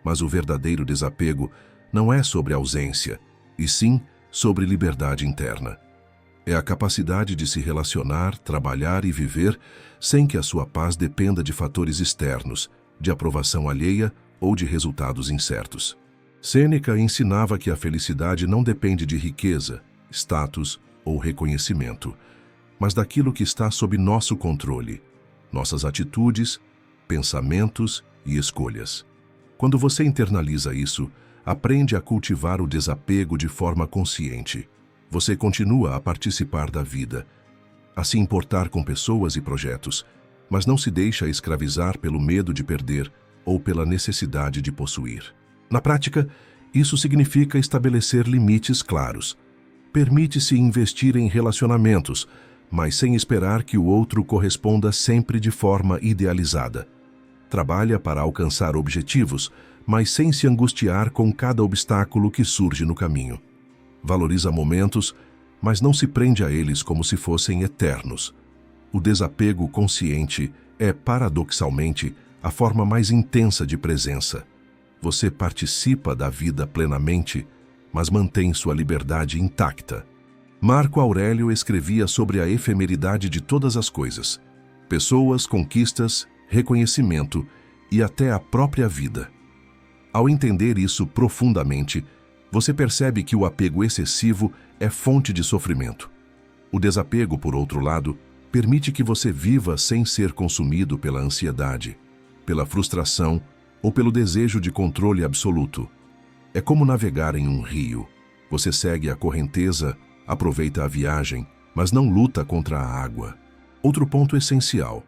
Mas o verdadeiro desapego não é sobre ausência, e sim sobre liberdade interna. É a capacidade de se relacionar, trabalhar e viver sem que a sua paz dependa de fatores externos, de aprovação alheia ou de resultados incertos. Sêneca ensinava que a felicidade não depende de riqueza, status ou reconhecimento, mas daquilo que está sob nosso controle, nossas atitudes, pensamentos e escolhas. Quando você internaliza isso, aprende a cultivar o desapego de forma consciente. Você continua a participar da vida, a se importar com pessoas e projetos, mas não se deixa escravizar pelo medo de perder ou pela necessidade de possuir. Na prática, isso significa estabelecer limites claros. Permite-se investir em relacionamentos, mas sem esperar que o outro corresponda sempre de forma idealizada. Trabalha para alcançar objetivos, mas sem se angustiar com cada obstáculo que surge no caminho. Valoriza momentos, mas não se prende a eles como se fossem eternos. O desapego consciente é, paradoxalmente, a forma mais intensa de presença. Você participa da vida plenamente, mas mantém sua liberdade intacta. Marco Aurélio escrevia sobre a efemeridade de todas as coisas: pessoas, conquistas, reconhecimento e até a própria vida. Ao entender isso profundamente, você percebe que o apego excessivo é fonte de sofrimento. O desapego, por outro lado, permite que você viva sem ser consumido pela ansiedade, pela frustração ou pelo desejo de controle absoluto. É como navegar em um rio. Você segue a correnteza, aproveita a viagem, mas não luta contra a água. Outro ponto essencial: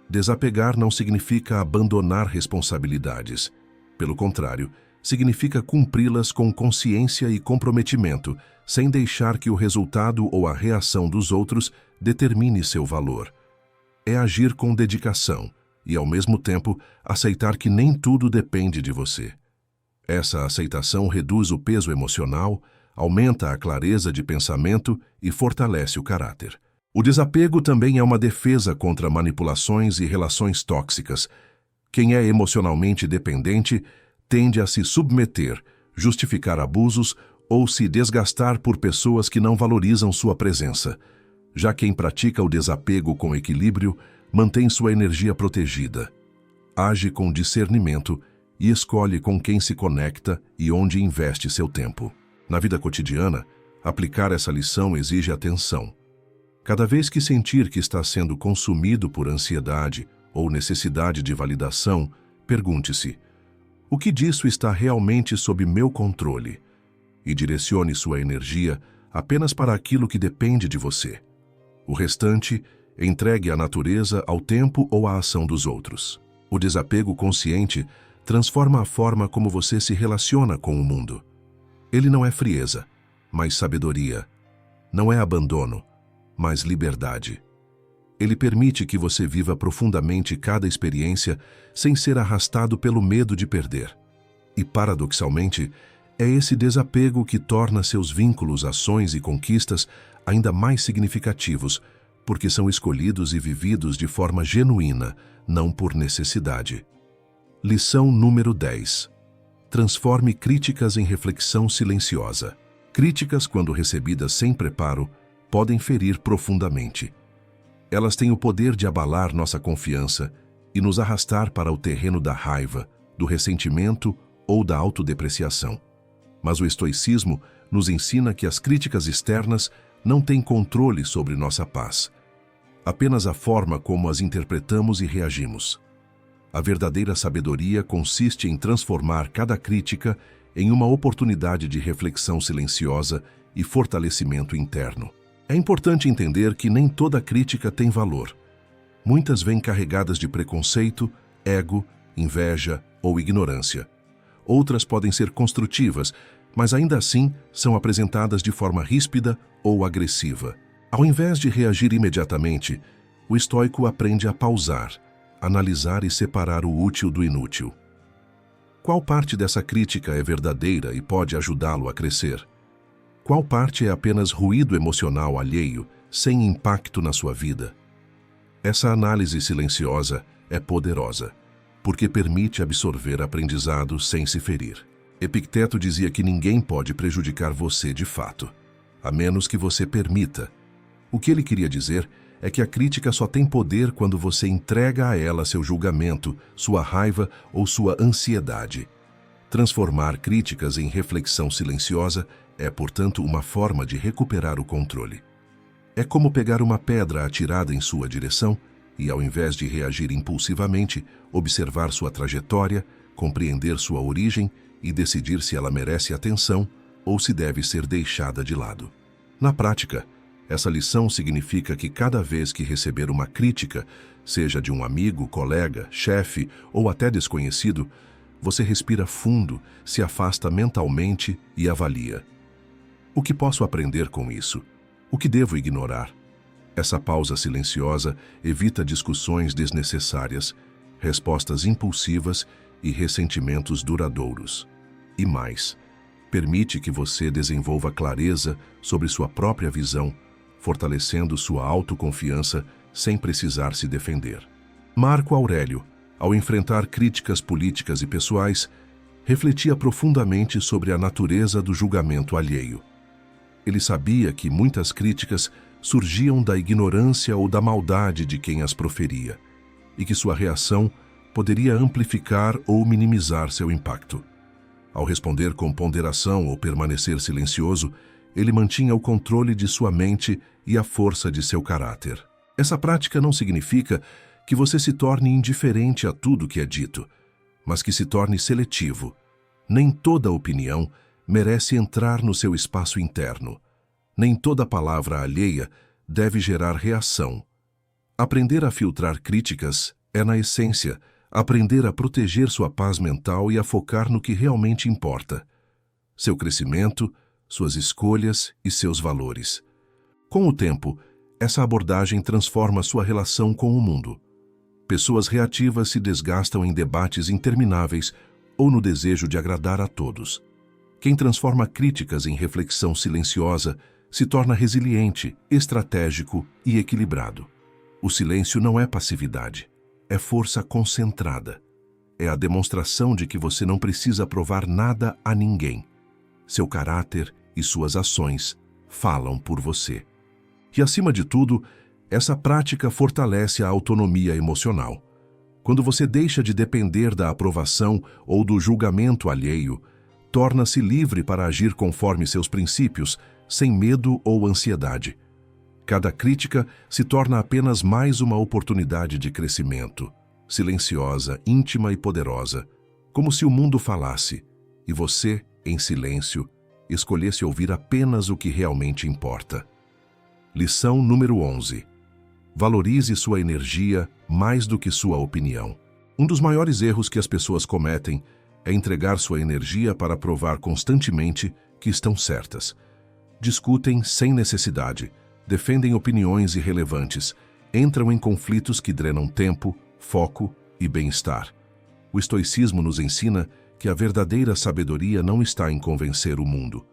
desapegar não significa abandonar responsabilidades. Pelo contrário, significa cumpri-las com consciência e comprometimento, sem deixar que o resultado ou a reação dos outros determine seu valor. É agir com dedicação e, ao mesmo tempo, aceitar que nem tudo depende de você. Essa aceitação reduz o peso emocional, aumenta a clareza de pensamento e fortalece o caráter. O desapego também é uma defesa contra manipulações e relações tóxicas. Quem é emocionalmente dependente tende a se submeter, justificar abusos ou se desgastar por pessoas que não valorizam sua presença. Já quem pratica o desapego com equilíbrio mantém sua energia protegida, age com discernimento e escolhe com quem se conecta e onde investe seu tempo. Na vida cotidiana, aplicar essa lição exige atenção. Cada vez que sentir que está sendo consumido por ansiedade ou necessidade de validação, pergunte-se: o que disso está realmente sob meu controle? E direcione sua energia apenas para aquilo que depende de você. O restante, entregue à natureza, ao tempo ou à ação dos outros. O desapego consciente transforma a forma como você se relaciona com o mundo. Ele não é frieza, mas sabedoria. Não é abandono, mas liberdade. Ele permite que você viva profundamente cada experiência sem ser arrastado pelo medo de perder. E, paradoxalmente, é esse desapego que torna seus vínculos, ações e conquistas ainda mais significativos, porque são escolhidos e vividos de forma genuína, não por necessidade. Lição número 10. Transforme críticas em reflexão silenciosa. Críticas, quando recebidas sem preparo, podem ferir profundamente. Elas têm o poder de abalar nossa confiança e nos arrastar para o terreno da raiva, do ressentimento ou da autodepreciação. Mas o estoicismo nos ensina que as críticas externas não têm controle sobre nossa paz. Apenas a forma como as interpretamos e reagimos. A verdadeira sabedoria consiste em transformar cada crítica em uma oportunidade de reflexão silenciosa e fortalecimento interno. É importante entender que nem toda crítica tem valor. Muitas vêm carregadas de preconceito, ego, inveja ou ignorância. Outras podem ser construtivas, mas ainda assim são apresentadas de forma ríspida ou agressiva. Ao invés de reagir imediatamente, o estoico aprende a pausar, analisar e separar o útil do inútil. Qual parte dessa crítica é verdadeira e pode ajudá-lo a crescer? Qual parte é apenas ruído emocional alheio, sem impacto na sua vida? Essa análise silenciosa é poderosa, porque permite absorver aprendizado sem se ferir. Epicteto dizia que ninguém pode prejudicar você de fato, a menos que você permita. O que ele queria dizer é que a crítica só tem poder quando você entrega a ela seu julgamento, sua raiva ou sua ansiedade. Transformar críticas em reflexão silenciosa é, portanto, uma forma de recuperar o controle. É como pegar uma pedra atirada em sua direção e, ao invés de reagir impulsivamente, observar sua trajetória, compreender sua origem e decidir se ela merece atenção ou se deve ser deixada de lado. Na prática, essa lição significa que cada vez que receber uma crítica, seja de um amigo, colega, chefe ou até desconhecido, você respira fundo, se afasta mentalmente e avalia. O que posso aprender com isso? O que devo ignorar? Essa pausa silenciosa evita discussões desnecessárias, respostas impulsivas e ressentimentos duradouros. E mais, permite que você desenvolva clareza sobre sua própria visão, fortalecendo sua autoconfiança sem precisar se defender. Marco Aurélio, ao enfrentar críticas políticas e pessoais, refletia profundamente sobre a natureza do julgamento alheio. Ele sabia que muitas críticas surgiam da ignorância ou da maldade de quem as proferia, e que sua reação poderia amplificar ou minimizar seu impacto. Ao responder com ponderação ou permanecer silencioso, ele mantinha o controle de sua mente e a força de seu caráter. Essa prática não significa que você se torne indiferente a tudo que é dito, mas que se torne seletivo. Nem toda opinião merece entrar no seu espaço interno. Nem toda palavra alheia deve gerar reação. Aprender a filtrar críticas é, na essência, aprender a proteger sua paz mental e a focar no que realmente importa: seu crescimento, suas escolhas e seus valores. Com o tempo, essa abordagem transforma sua relação com o mundo. Pessoas reativas se desgastam em debates intermináveis ou no desejo de agradar a todos. Quem transforma críticas em reflexão silenciosa se torna resiliente, estratégico e equilibrado. O silêncio não é passividade, é força concentrada. É a demonstração de que você não precisa provar nada a ninguém. Seu caráter e suas ações falam por você. E, acima de tudo, essa prática fortalece a autonomia emocional. Quando você deixa de depender da aprovação ou do julgamento alheio, torna-se livre para agir conforme seus princípios, sem medo ou ansiedade. Cada crítica se torna apenas mais uma oportunidade de crescimento, silenciosa, íntima e poderosa, como se o mundo falasse, e você, em silêncio, escolhesse ouvir apenas o que realmente importa. Lição número 11. Valorize sua energia mais do que sua opinião. Um dos maiores erros que as pessoas cometem é entregar sua energia para provar constantemente que estão certas. Discutem sem necessidade, defendem opiniões irrelevantes, entram em conflitos que drenam tempo, foco e bem-estar. O estoicismo nos ensina que a verdadeira sabedoria não está em convencer o mundo,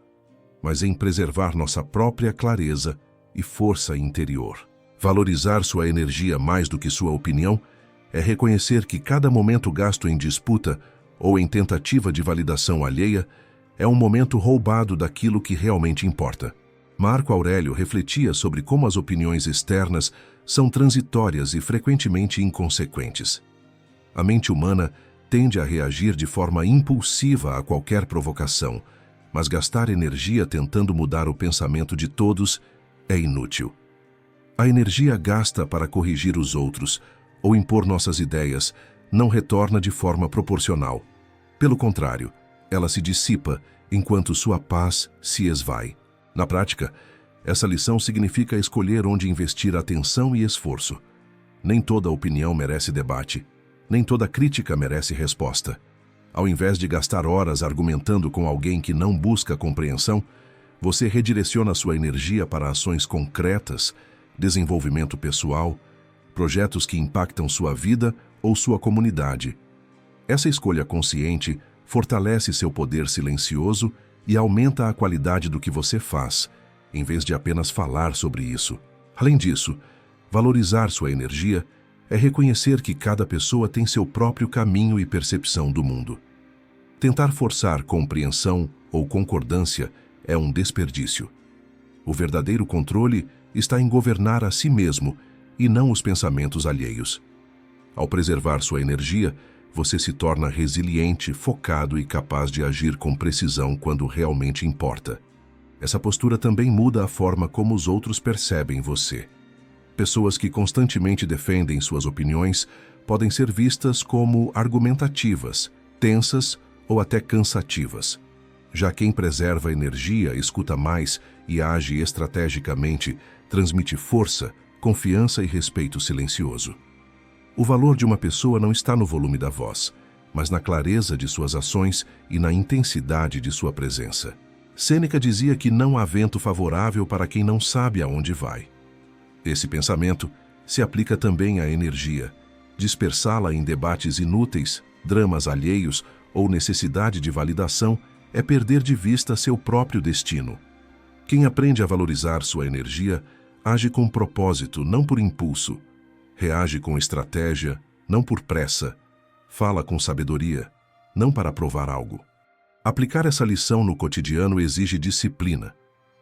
mas em preservar nossa própria clareza e força interior. Valorizar sua energia mais do que sua opinião é reconhecer que cada momento gasto em disputa ou em tentativa de validação alheia é um momento roubado daquilo que realmente importa. Marco Aurélio refletia sobre como as opiniões externas são transitórias e frequentemente inconsequentes. A mente humana tende a reagir de forma impulsiva a qualquer provocação, mas gastar energia tentando mudar o pensamento de todos é inútil. A energia gasta para corrigir os outros ou impor nossas ideias não retorna de forma proporcional. Pelo contrário, ela se dissipa enquanto sua paz se esvai. Na prática, essa lição significa escolher onde investir atenção e esforço. Nem toda opinião merece debate, nem toda crítica merece resposta. Ao invés de gastar horas argumentando com alguém que não busca compreensão, você redireciona sua energia para ações concretas, desenvolvimento pessoal, projetos que impactam sua vida ou sua comunidade. Essa escolha consciente fortalece seu poder silencioso e aumenta a qualidade do que você faz, em vez de apenas falar sobre isso. Além disso, valorizar sua energia é reconhecer que cada pessoa tem seu próprio caminho e percepção do mundo. Tentar forçar compreensão ou concordância é um desperdício. O verdadeiro controle está em governar a si mesmo e não os pensamentos alheios. Ao preservar sua energia, você se torna resiliente, focado e capaz de agir com precisão quando realmente importa. Essa postura também muda a forma como os outros percebem você. Pessoas que constantemente defendem suas opiniões podem ser vistas como argumentativas, tensas ou até cansativas. Já quem preserva energia, escuta mais e age estrategicamente, transmite força, confiança e respeito silencioso. O valor de uma pessoa não está no volume da voz, mas na clareza de suas ações e na intensidade de sua presença. Sêneca dizia que não há vento favorável para quem não sabe aonde vai. Esse pensamento se aplica também à energia, Dispersá-la em debates inúteis, dramas alheios ou necessidade de validação é perder de vista seu próprio destino. Quem aprende a valorizar sua energia age com propósito, não por impulso. Reage com estratégia, não por pressa. Fala com sabedoria, não para provar algo. Aplicar essa lição no cotidiano exige disciplina.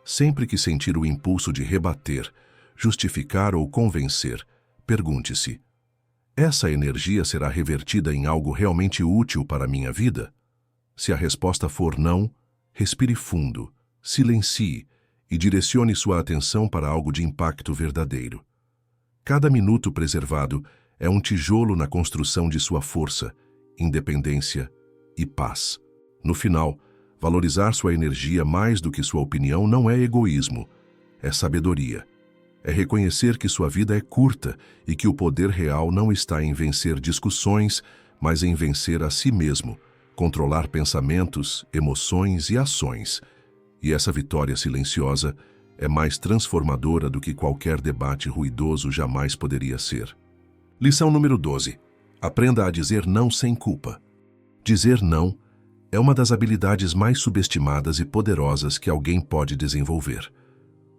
Sempre que sentir o impulso de rebater, justificar ou convencer, pergunte-se: essa energia será revertida em algo realmente útil para a minha vida? Se a resposta for não, respire fundo, silencie e direcione sua atenção para algo de impacto verdadeiro. Cada minuto preservado é um tijolo na construção de sua força, independência e paz. No final, valorizar sua energia mais do que sua opinião não é egoísmo, é sabedoria. É reconhecer que sua vida é curta e que o poder real não está em vencer discussões, mas em vencer a si mesmo, controlar pensamentos, emoções e ações. E essa vitória silenciosa é mais transformadora do que qualquer debate ruidoso jamais poderia ser. Lição número 12. Aprenda a dizer não sem culpa. Dizer não é uma das habilidades mais subestimadas e poderosas que alguém pode desenvolver.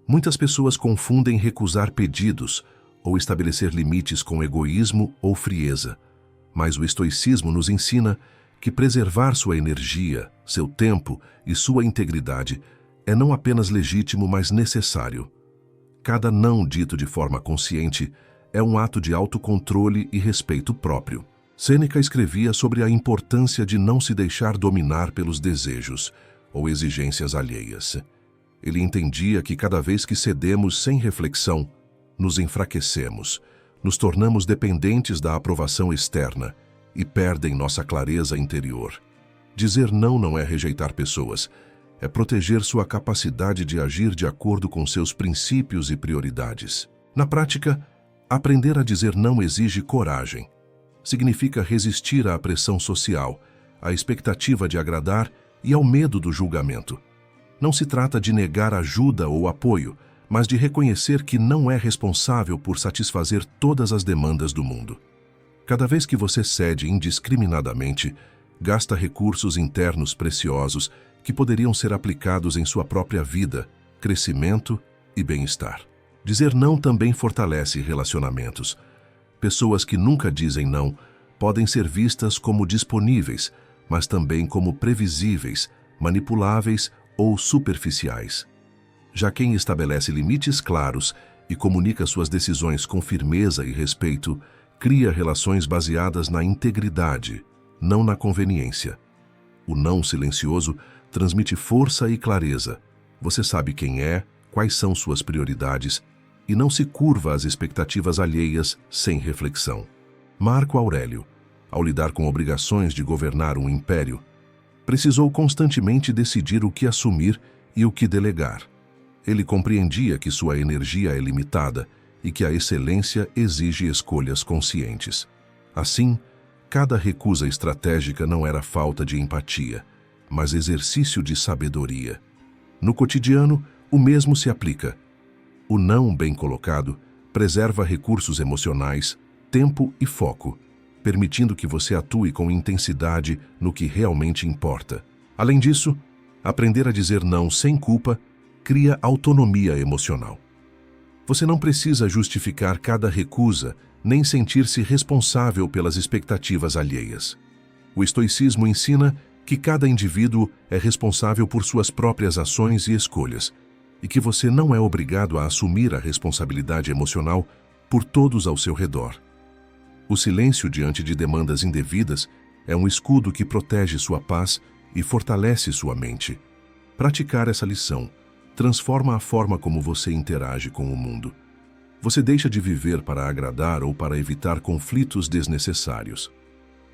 Muitas pessoas confundem recusar pedidos ou estabelecer limites com egoísmo ou frieza, mas o estoicismo nos ensina que preservar sua energia, seu tempo e sua integridade é não apenas legítimo, mas necessário. Cada não dito de forma consciente é um ato de autocontrole e respeito próprio. Sêneca escrevia sobre a importância de não se deixar dominar pelos desejos ou exigências alheias. Ele entendia que cada vez que cedemos sem reflexão, nos enfraquecemos, nos tornamos dependentes da aprovação externa e perdem nossa clareza interior. Dizer não é rejeitar pessoas, é proteger sua capacidade de agir de acordo com seus princípios e prioridades. Na prática, aprender a dizer não exige coragem. Significa resistir à pressão social, à expectativa de agradar e ao medo do julgamento. Não se trata de negar ajuda ou apoio, mas de reconhecer que não é responsável por satisfazer todas as demandas do mundo. Cada vez que você cede indiscriminadamente, gasta recursos internos preciosos que poderiam ser aplicados em sua própria vida, crescimento e bem-estar. Dizer não também fortalece relacionamentos. Pessoas que nunca dizem não podem ser vistas como disponíveis, mas também como previsíveis, manipuláveis ou superficiais. Já quem estabelece limites claros e comunica suas decisões com firmeza e respeito, cria relações baseadas na integridade, não na conveniência. O não silencioso transmite força e clareza. Você sabe quem é, quais são suas prioridades e não se curva às expectativas alheias sem reflexão. Marco Aurélio, ao lidar com obrigações de governar um império, precisou constantemente decidir o que assumir e o que delegar. Ele compreendia que sua energia é limitada e que a excelência exige escolhas conscientes. Assim, cada recusa estratégica não era falta de empatia, mas exercício de sabedoria. No cotidiano, o mesmo se aplica. O não bem colocado preserva recursos emocionais, tempo e foco, permitindo que você atue com intensidade no que realmente importa. Além disso, aprender a dizer não sem culpa cria autonomia emocional. Você não precisa justificar cada recusa, nem sentir-se responsável pelas expectativas alheias. O estoicismo ensina que cada indivíduo é responsável por suas próprias ações e escolhas, e que você não é obrigado a assumir a responsabilidade emocional por todos ao seu redor. O silêncio diante de demandas indevidas é um escudo que protege sua paz e fortalece sua mente. Praticar essa lição transforma a forma como você interage com o mundo. Você deixa de viver para agradar ou para evitar conflitos desnecessários.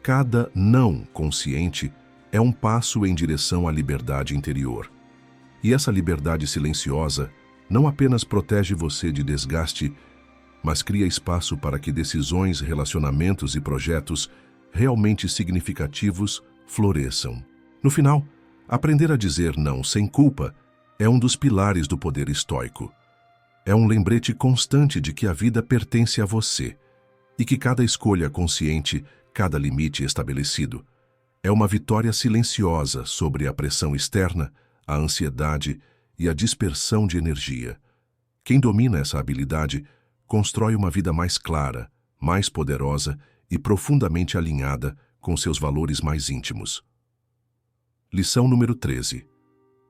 Cada não consciente é um passo em direção à liberdade interior. E essa liberdade silenciosa não apenas protege você de desgaste, mas cria espaço para que decisões, relacionamentos e projetos realmente significativos floresçam. No final, aprender a dizer não sem culpa é um dos pilares do poder estoico. É um lembrete constante de que a vida pertence a você e que cada escolha consciente, cada limite estabelecido, é uma vitória silenciosa sobre a pressão externa, a ansiedade e a dispersão de energia. Quem domina essa habilidade constrói uma vida mais clara, mais poderosa e profundamente alinhada com seus valores mais íntimos. Lição número 13.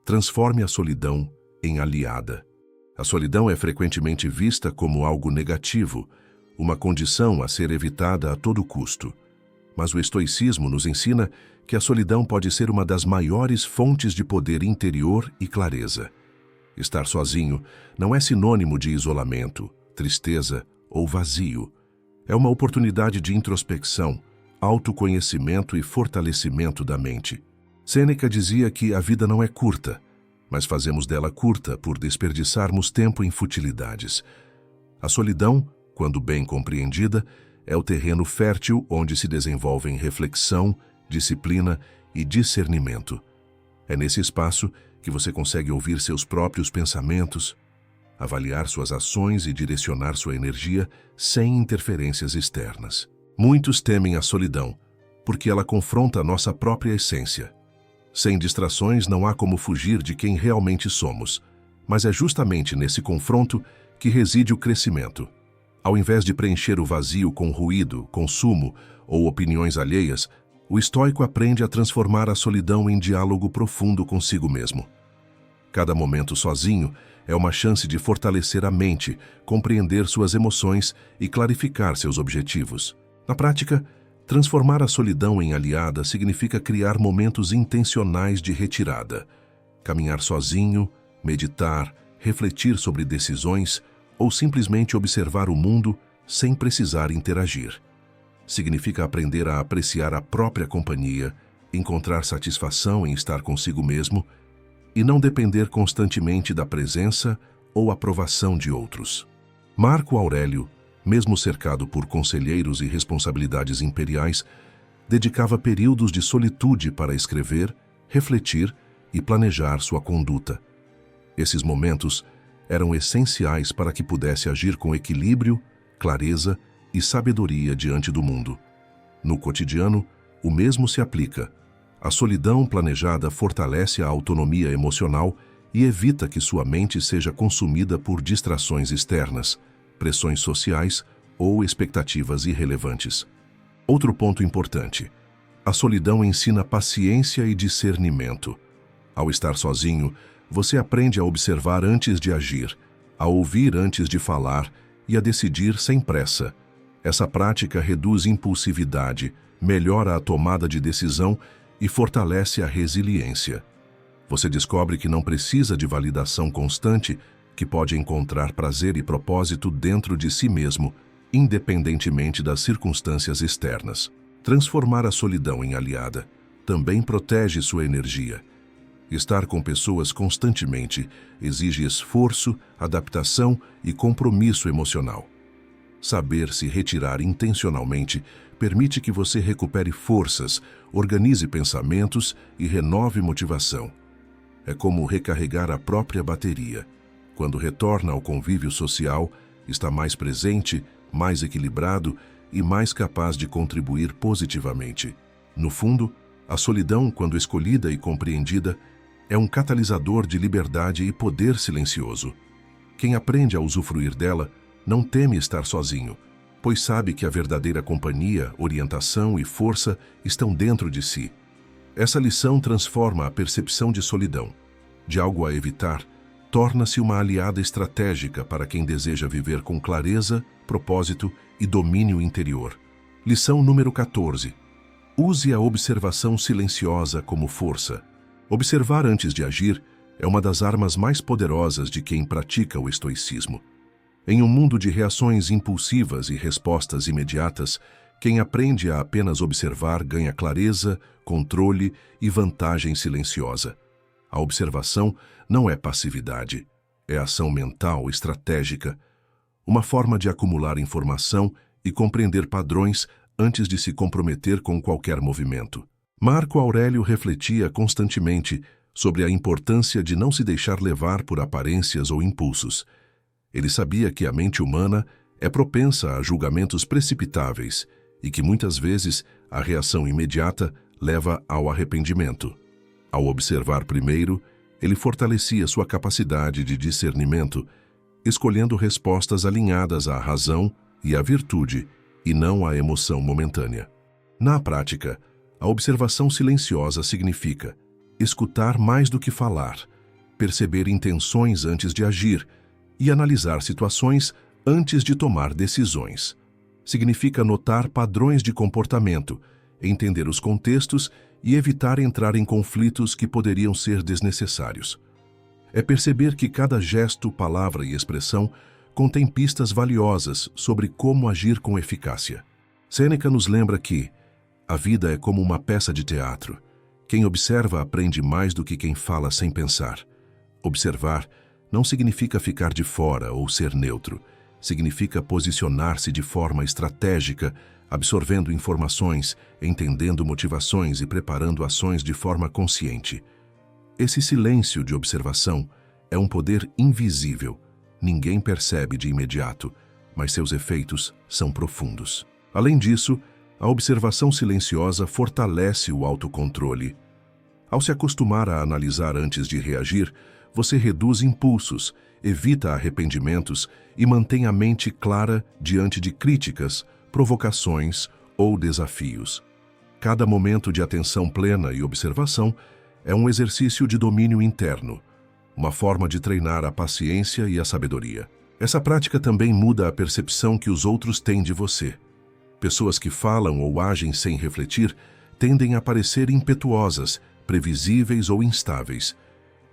Transforme a solidão em aliada. A solidão é frequentemente vista como algo negativo, uma condição a ser evitada a todo custo. Mas o estoicismo nos ensina que a solidão pode ser uma das maiores fontes de poder interior e clareza. Estar sozinho não é sinônimo de isolamento, tristeza ou vazio. É uma oportunidade de introspecção, autoconhecimento e fortalecimento da mente. Sêneca dizia que a vida não é curta, mas fazemos dela curta por desperdiçarmos tempo em futilidades. A solidão, quando bem compreendida, é o terreno fértil onde se desenvolvem reflexão, disciplina e discernimento. É nesse espaço que você consegue ouvir seus próprios pensamentos, avaliar suas ações e direcionar sua energia sem interferências externas. Muitos temem a solidão, porque ela confronta a nossa própria essência. Sem distrações não há como fugir de quem realmente somos, mas é justamente nesse confronto que reside o crescimento. Ao invés de preencher o vazio com ruído, consumo ou opiniões alheias, o estoico aprende a transformar a solidão em diálogo profundo consigo mesmo. Cada momento sozinho é uma chance de fortalecer a mente, compreender suas emoções e clarificar seus objetivos. Na prática, transformar a solidão em aliada significa criar momentos intencionais de retirada. Caminhar sozinho, meditar, refletir sobre decisões ou simplesmente observar o mundo sem precisar interagir. Significa aprender a apreciar a própria companhia, encontrar satisfação em estar consigo mesmo e não depender constantemente da presença ou aprovação de outros. Marco Aurélio, mesmo cercado por conselheiros e responsabilidades imperiais, dedicava períodos de solitude para escrever, refletir e planejar sua conduta. Esses momentos eram essenciais para que pudesse agir com equilíbrio, clareza e sabedoria diante do mundo. No cotidiano, o mesmo se aplica. A solidão planejada fortalece a autonomia emocional e evita que sua mente seja consumida por distrações externas, pressões sociais ou expectativas irrelevantes. Outro ponto importante: a solidão ensina paciência e discernimento. Ao estar sozinho, você aprende a observar antes de agir, a ouvir antes de falar e a decidir sem pressa. Essa prática reduz impulsividade, melhora a tomada de decisão e fortalece a resiliência. Você descobre que não precisa de validação constante, que pode encontrar prazer e propósito dentro de si mesmo, independentemente das circunstâncias externas. Transformar a solidão em aliada também protege sua energia. Estar com pessoas constantemente exige esforço, adaptação e compromisso emocional. Saber se retirar intencionalmente permite que você recupere forças, organize pensamentos e renove motivação. É como recarregar a própria bateria. Quando retorna ao convívio social, está mais presente, mais equilibrado e mais capaz de contribuir positivamente. No fundo, a solidão, quando escolhida e compreendida, é um catalisador de liberdade e poder silencioso. Quem aprende a usufruir dela não teme estar sozinho, pois sabe que a verdadeira companhia, orientação e força estão dentro de si. Essa lição transforma a percepção de solidão, de algo a evitar, torna-se uma aliada estratégica para quem deseja viver com clareza, propósito e domínio interior. Lição número 14. Use a observação silenciosa como força. Observar antes de agir é uma das armas mais poderosas de quem pratica o estoicismo. Em um mundo de reações impulsivas e respostas imediatas, quem aprende a apenas observar ganha clareza, controle e vantagem silenciosa. A observação não é passividade, é ação mental estratégica, uma forma de acumular informação e compreender padrões antes de se comprometer com qualquer movimento. Marco Aurélio refletia constantemente sobre a importância de não se deixar levar por aparências ou impulsos. Ele sabia que a mente humana É propensa a julgamentos precipitáveis e que muitas vezes a reação imediata leva ao arrependimento. Ao observar primeiro, ele fortalecia sua capacidade de discernimento, escolhendo respostas alinhadas à razão e à virtude, e não à emoção momentânea. Na prática, a observação silenciosa significa escutar mais do que falar, perceber intenções antes de agir e analisar situações antes de tomar decisões. Significa notar padrões de comportamento, entender os contextos e evitar entrar em conflitos que poderiam ser desnecessários. É perceber que cada gesto, palavra e expressão contém pistas valiosas sobre como agir com eficácia. Sêneca nos lembra que a vida é como uma peça de teatro. Quem observa aprende mais do que quem fala sem pensar. Observar não significa ficar de fora ou ser neutro. Significa posicionar-se de forma estratégica, absorvendo informações, entendendo motivações e preparando ações de forma consciente. Esse silêncio de observação é um poder invisível. Ninguém percebe de imediato, mas seus efeitos são profundos. Além disso, a observação silenciosa fortalece o autocontrole. Ao se acostumar a analisar antes de reagir, você reduz impulsos, evita arrependimentos e mantém a mente clara diante de críticas, provocações ou desafios. Cada momento de atenção plena e observação é um exercício de domínio interno, uma forma de treinar a paciência e a sabedoria. Essa prática também muda a percepção que os outros têm de você. Pessoas que falam ou agem sem refletir tendem a parecer impetuosas, previsíveis ou instáveis.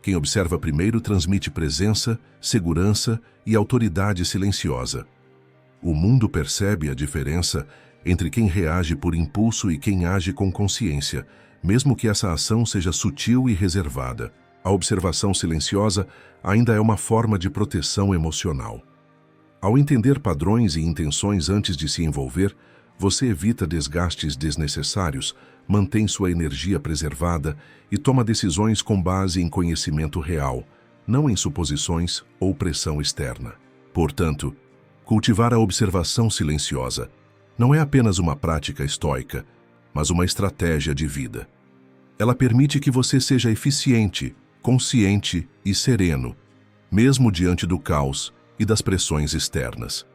Quem observa primeiro transmite presença, segurança e autoridade silenciosa. O mundo percebe a diferença entre quem reage por impulso e quem age com consciência, mesmo que essa ação seja sutil e reservada. A observação silenciosa ainda é uma forma de proteção emocional. Ao entender padrões e intenções antes de se envolver, você evita desgastes desnecessários, mantém sua energia preservada e toma decisões com base em conhecimento real, não em suposições ou pressão externa. Portanto, cultivar a observação silenciosa não é apenas uma prática estoica, mas uma estratégia de vida. Ela permite que você seja eficiente, consciente e sereno, mesmo diante do caos e das pressões externas.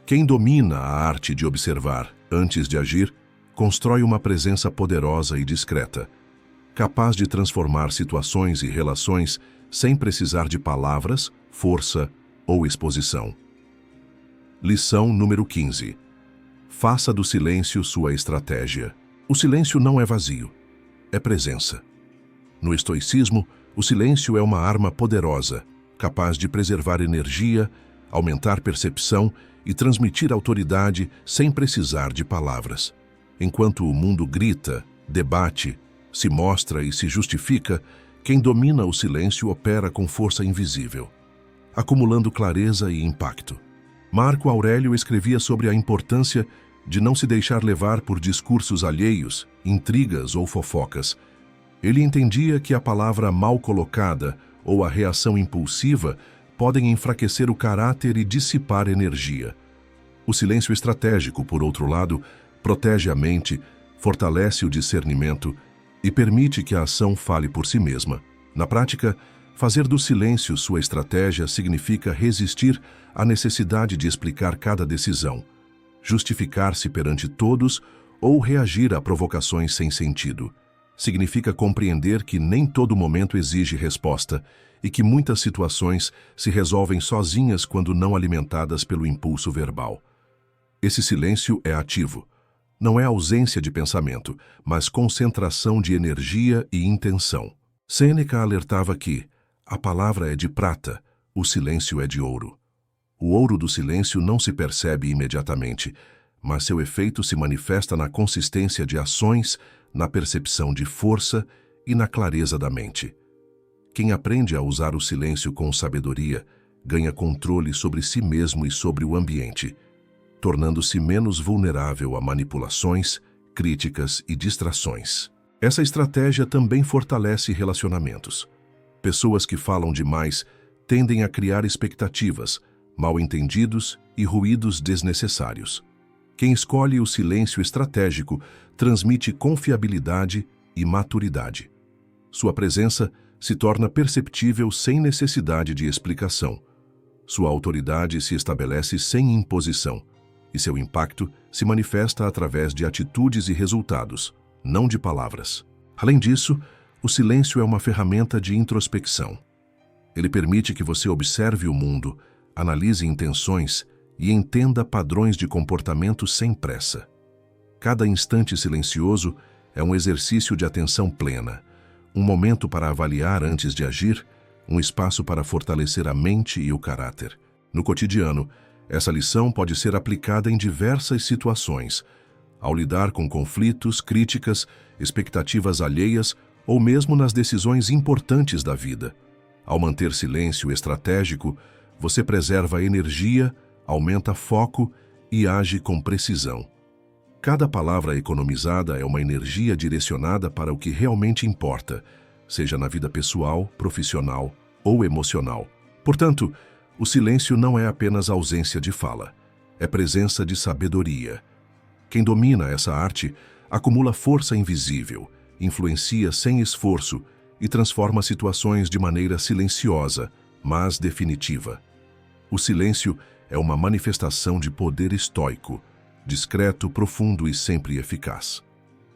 Quem domina a arte de observar antes de agir, constrói uma presença poderosa e discreta, capaz de transformar situações e relações sem precisar de palavras, força ou exposição. Lição número 15. Faça do silêncio sua estratégia. O silêncio não é vazio, é presença. No estoicismo, o silêncio é uma arma poderosa, capaz de preservar energia, aumentar percepção e transmitir autoridade sem precisar de palavras. Enquanto o mundo grita, debate, se mostra e se justifica, quem domina o silêncio opera com força invisível, acumulando clareza e impacto. Marco Aurélio escrevia sobre a importância de não se deixar levar por discursos alheios, intrigas ou fofocas. Ele entendia que a palavra mal colocada ou a reação impulsiva podem enfraquecer o caráter e dissipar energia. O silêncio estratégico, por outro lado, protege a mente, fortalece o discernimento e permite que a ação fale por si mesma. Na prática, fazer do silêncio sua estratégia significa resistir à necessidade de explicar cada decisão, justificar-se perante todos ou reagir a provocações sem sentido. Significa compreender que nem todo momento exige resposta e que muitas situações se resolvem sozinhas quando não alimentadas pelo impulso verbal. Esse silêncio é ativo. Não é ausência de pensamento, mas concentração de energia e intenção. Sêneca alertava que a palavra é de prata, o silêncio é de ouro. O ouro do silêncio não se percebe imediatamente, mas seu efeito se manifesta na consistência de ações, na percepção de força e na clareza da mente. Quem aprende a usar o silêncio com sabedoria ganha controle sobre si mesmo e sobre o ambiente, tornando-se menos vulnerável a manipulações, críticas e distrações. Essa estratégia também fortalece relacionamentos. Pessoas que falam demais tendem a criar expectativas, mal-entendidos e ruídos desnecessários. Quem escolhe o silêncio estratégico transmite confiabilidade e maturidade. Sua presença se torna perceptível sem necessidade de explicação. Sua autoridade se estabelece sem imposição, e seu impacto se manifesta através de atitudes e resultados, não de palavras. Além disso, o silêncio é uma ferramenta de introspecção. Ele permite que você observe o mundo, analise intenções e entenda padrões de comportamento sem pressa. Cada instante silencioso é um exercício de atenção plena, um momento para avaliar antes de agir, um espaço para fortalecer a mente e o caráter. No cotidiano, essa lição pode ser aplicada em diversas situações, ao lidar com conflitos, críticas, expectativas alheias ou mesmo nas decisões importantes da vida. Ao manter silêncio estratégico, você preserva energia, aumenta foco e age com precisão. Cada palavra economizada é uma energia direcionada para o que realmente importa, seja na vida pessoal, profissional ou emocional. Portanto, o silêncio não é apenas ausência de fala, é presença de sabedoria. Quem domina essa arte acumula força invisível, influencia sem esforço e transforma situações de maneira silenciosa, mas definitiva. O silêncio é uma manifestação de poder estoico, discreto, profundo e sempre eficaz.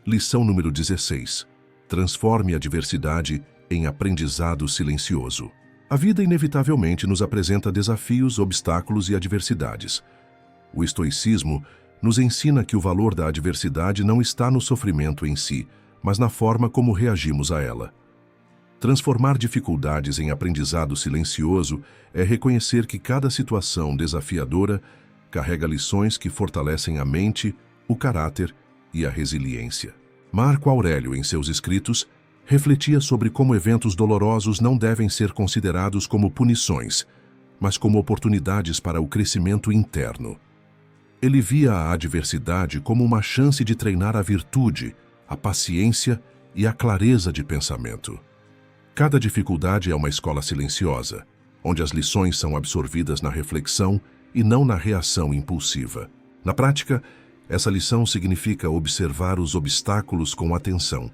Lição número 16. Transforme a adversidade em aprendizado silencioso. A vida inevitavelmente nos apresenta desafios, obstáculos e adversidades. O estoicismo nos ensina que o valor da adversidade não está no sofrimento em si, mas na forma como reagimos a ela. Transformar dificuldades em aprendizado silencioso é reconhecer que cada situação desafiadora carrega lições que fortalecem a mente, o caráter e a resiliência. Marco Aurélio, em seus escritos, refletia sobre como eventos dolorosos não devem ser considerados como punições, mas como oportunidades para o crescimento interno. Ele via a adversidade como uma chance de treinar a virtude, a paciência e a clareza de pensamento. Cada dificuldade é uma escola silenciosa, onde as lições são absorvidas na reflexão e não na reação impulsiva. Na prática, essa lição significa observar os obstáculos com atenção,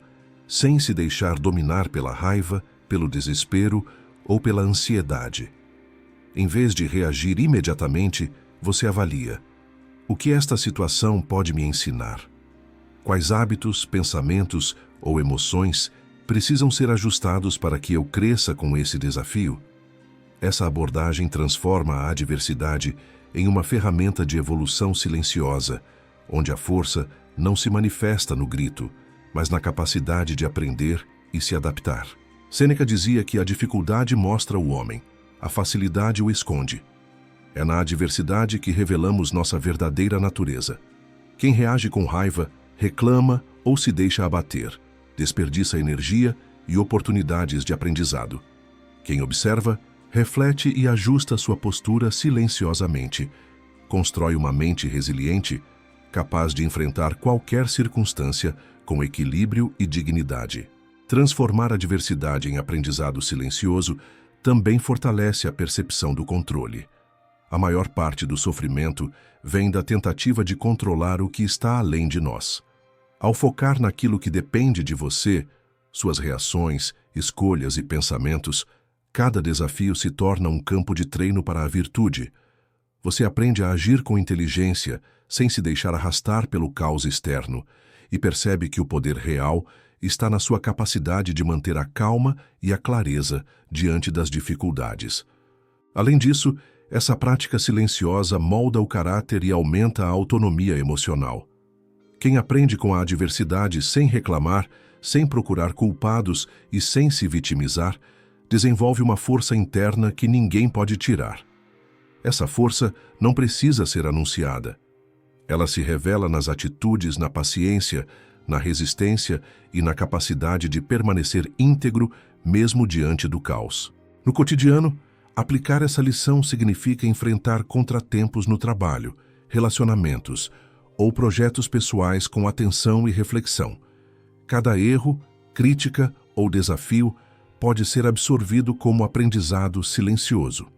sem se deixar dominar pela raiva, pelo desespero ou pela ansiedade. Em vez de reagir imediatamente, você avalia: o que esta situação pode me ensinar? Quais hábitos, pensamentos ou emoções precisam ser ajustados para que eu cresça com esse desafio? Essa abordagem transforma a adversidade em uma ferramenta de evolução silenciosa, onde a força não se manifesta no grito, mas na capacidade de aprender e se adaptar. Sêneca dizia que a dificuldade mostra o homem, a facilidade o esconde. É na adversidade que revelamos nossa verdadeira natureza. Quem reage com raiva, reclama ou se deixa abater, desperdiça energia e oportunidades de aprendizado. Quem observa, reflete e ajusta sua postura silenciosamente, constrói uma mente resiliente, capaz de enfrentar qualquer circunstância com equilíbrio e dignidade. Transformar a adversidade em aprendizado silencioso também fortalece a percepção do controle. A maior parte do sofrimento vem da tentativa de controlar o que está além de nós. Ao focar naquilo que depende de você, suas reações, escolhas e pensamentos, cada desafio se torna um campo de treino para a virtude. Você aprende a agir com inteligência, sem se deixar arrastar pelo caos externo, e percebe que o poder real está na sua capacidade de manter a calma e a clareza diante das dificuldades. Além disso, essa prática silenciosa molda o caráter e aumenta a autonomia emocional. Quem aprende com a adversidade sem reclamar, sem procurar culpados e sem se vitimizar, desenvolve uma força interna que ninguém pode tirar. Essa força não precisa ser anunciada. Ela se revela nas atitudes, na paciência, na resistência e na capacidade de permanecer íntegro mesmo diante do caos. No cotidiano, aplicar essa lição significa enfrentar contratempos no trabalho, relacionamentos ou projetos pessoais com atenção e reflexão. Cada erro, crítica ou desafio pode ser absorvido como aprendizado silencioso.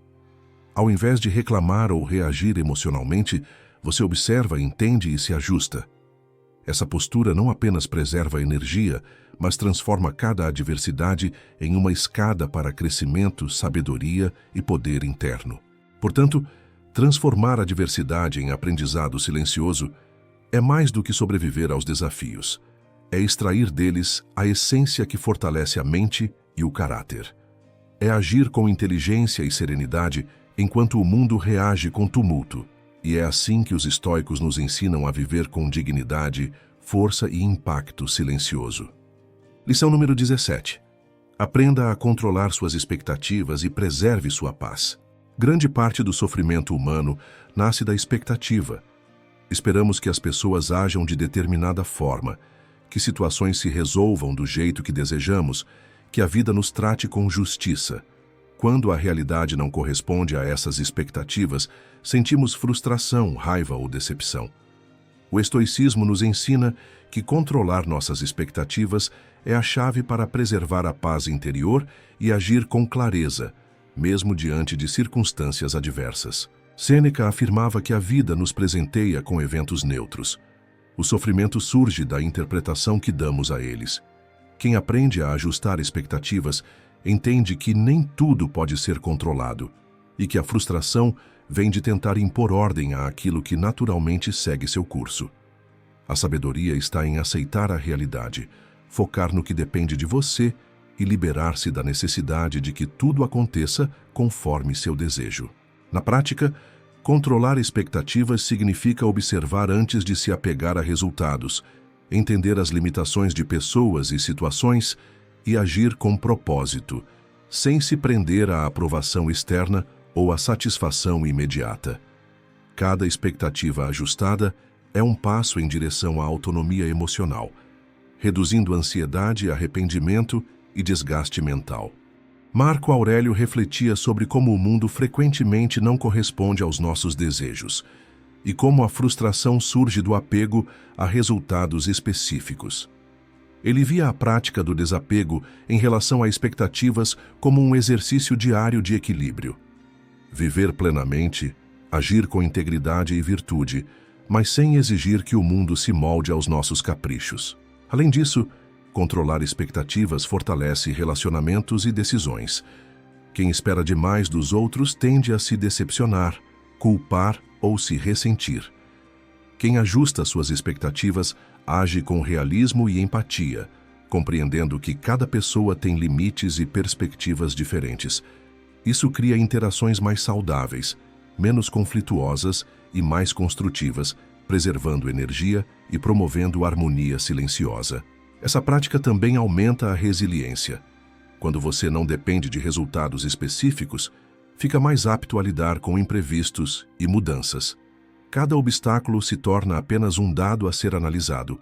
Ao invés de reclamar ou reagir emocionalmente, você observa, entende e se ajusta. Essa postura não apenas preserva a energia, mas transforma cada adversidade em uma escada para crescimento, sabedoria e poder interno. Portanto, transformar a adversidade em aprendizado silencioso é mais do que sobreviver aos desafios. É extrair deles a essência que fortalece a mente e o caráter. É agir com inteligência e serenidade enquanto o mundo reage com tumulto. E é assim que os estoicos nos ensinam a viver com dignidade, força e impacto silencioso. Lição número 17. Aprenda a controlar suas expectativas e preserve sua paz. Grande parte do sofrimento humano nasce da expectativa. Esperamos que as pessoas ajam de determinada forma, que situações se resolvam do jeito que desejamos, que a vida nos trate com justiça. Quando a realidade não corresponde a essas expectativas, sentimos frustração, raiva ou decepção. O estoicismo nos ensina que controlar nossas expectativas é a chave para preservar a paz interior e agir com clareza, mesmo diante de circunstâncias adversas. Sêneca afirmava que a vida nos presenteia com eventos neutros. O sofrimento surge da interpretação que damos a eles. Quem aprende a ajustar expectativas entende que nem tudo pode ser controlado e que a frustração vem de tentar impor ordem àquilo que naturalmente segue seu curso. A sabedoria está em aceitar a realidade, focar no que depende de você e liberar-se da necessidade de que tudo aconteça conforme seu desejo. Na prática, controlar expectativas significa observar antes de se apegar a resultados, entender as limitações de pessoas e situações e agir com propósito, sem se prender à aprovação externa ou à satisfação imediata. Cada expectativa ajustada é um passo em direção à autonomia emocional, reduzindo ansiedade, arrependimento e desgaste mental. Marco Aurélio refletia sobre como o mundo frequentemente não corresponde aos nossos desejos e como a frustração surge do apego a resultados específicos. Ele via a prática do desapego em relação a expectativas como um exercício diário de equilíbrio. Viver plenamente, agir com integridade e virtude, mas sem exigir que o mundo se molde aos nossos caprichos. Além disso, controlar expectativas fortalece relacionamentos e decisões. Quem espera demais dos outros tende a se decepcionar, culpar ou se ressentir. Quem ajusta suas expectativas age com realismo e empatia, compreendendo que cada pessoa tem limites e perspectivas diferentes. Isso cria interações mais saudáveis, menos conflituosas e mais construtivas, preservando energia e promovendo harmonia silenciosa. Essa prática também aumenta a resiliência. Quando você não depende de resultados específicos, fica mais apto a lidar com imprevistos e mudanças. Cada obstáculo se torna apenas um dado a ser analisado,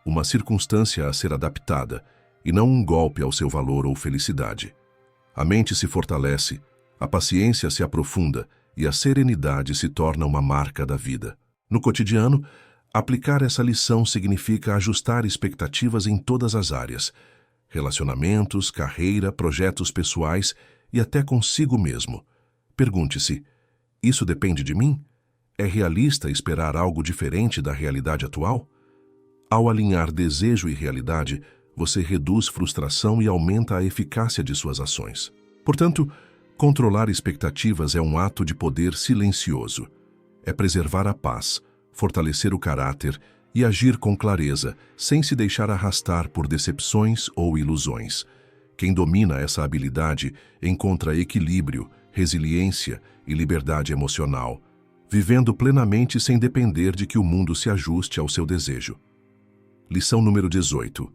uma circunstância a ser adaptada, e não um golpe ao seu valor ou felicidade. A mente se fortalece, a paciência se aprofunda e a serenidade se torna uma marca da vida. No cotidiano, aplicar essa lição significa ajustar expectativas em todas as áreas: relacionamentos, carreira, projetos pessoais e até consigo mesmo. Pergunte-se: isso depende de mim? É realista esperar algo diferente da realidade atual? Ao alinhar desejo e realidade, você reduz frustração e aumenta a eficácia de suas ações. Portanto, controlar expectativas é um ato de poder silencioso. É preservar a paz, fortalecer o caráter e agir com clareza, sem se deixar arrastar por decepções ou ilusões. Quem domina essa habilidade encontra equilíbrio, resiliência e liberdade emocional, vivendo plenamente sem depender de que o mundo se ajuste ao seu desejo. Lição número 18.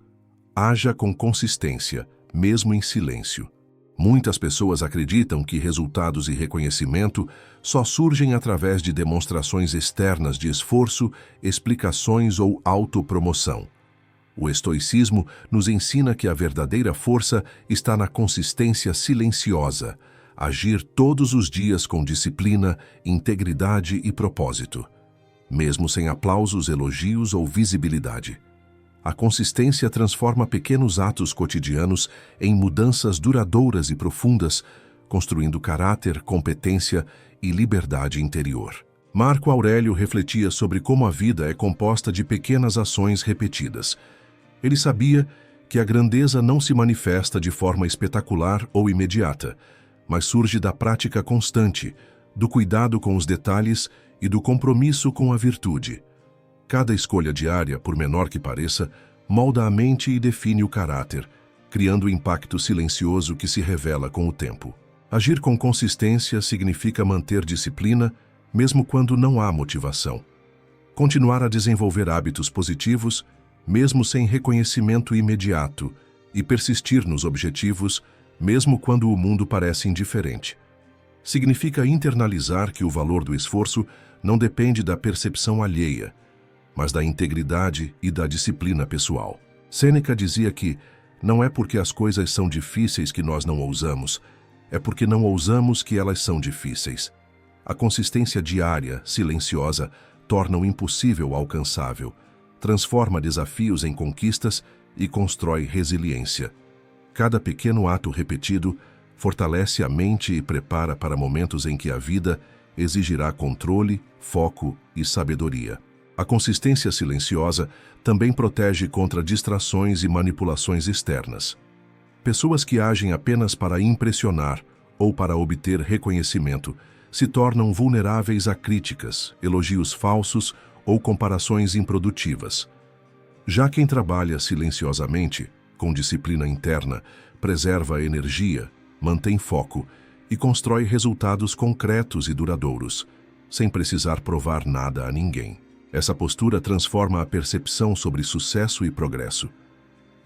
Haja com consistência, mesmo em silêncio. Muitas pessoas acreditam que resultados e reconhecimento só surgem através de demonstrações externas de esforço, explicações ou autopromoção. O estoicismo nos ensina que a verdadeira força está na consistência silenciosa, agir todos os dias com disciplina, integridade e propósito, mesmo sem aplausos, elogios ou visibilidade. A consistência transforma pequenos atos cotidianos em mudanças duradouras e profundas, construindo caráter, competência e liberdade interior. Marco Aurélio refletia sobre como a vida é composta de pequenas ações repetidas. Ele sabia que a grandeza não se manifesta de forma espetacular ou imediata, mas surge da prática constante, do cuidado com os detalhes e do compromisso com a virtude. Cada escolha diária, por menor que pareça, molda a mente e define o caráter, criando um impacto silencioso que se revela com o tempo. Agir com consistência significa manter disciplina, mesmo quando não há motivação. Continuar a desenvolver hábitos positivos, mesmo sem reconhecimento imediato, e persistir nos objetivos, mesmo quando o mundo parece indiferente. Significa internalizar que o valor do esforço não depende da percepção alheia, mas da integridade e da disciplina pessoal. Sêneca dizia que não é porque as coisas são difíceis que nós não ousamos, é porque não ousamos que elas são difíceis. A consistência diária, silenciosa, torna o impossível alcançável, transforma desafios em conquistas e constrói resiliência. Cada pequeno ato repetido fortalece a mente e prepara para momentos em que a vida exigirá controle, foco e sabedoria. A consistência silenciosa também protege contra distrações e manipulações externas. Pessoas que agem apenas para impressionar ou para obter reconhecimento se tornam vulneráveis a críticas, elogios falsos ou comparações improdutivas. Já quem trabalha silenciosamente, com disciplina interna, preserva a energia, mantém foco e constrói resultados concretos e duradouros, sem precisar provar nada a ninguém. Essa postura transforma a percepção sobre sucesso e progresso.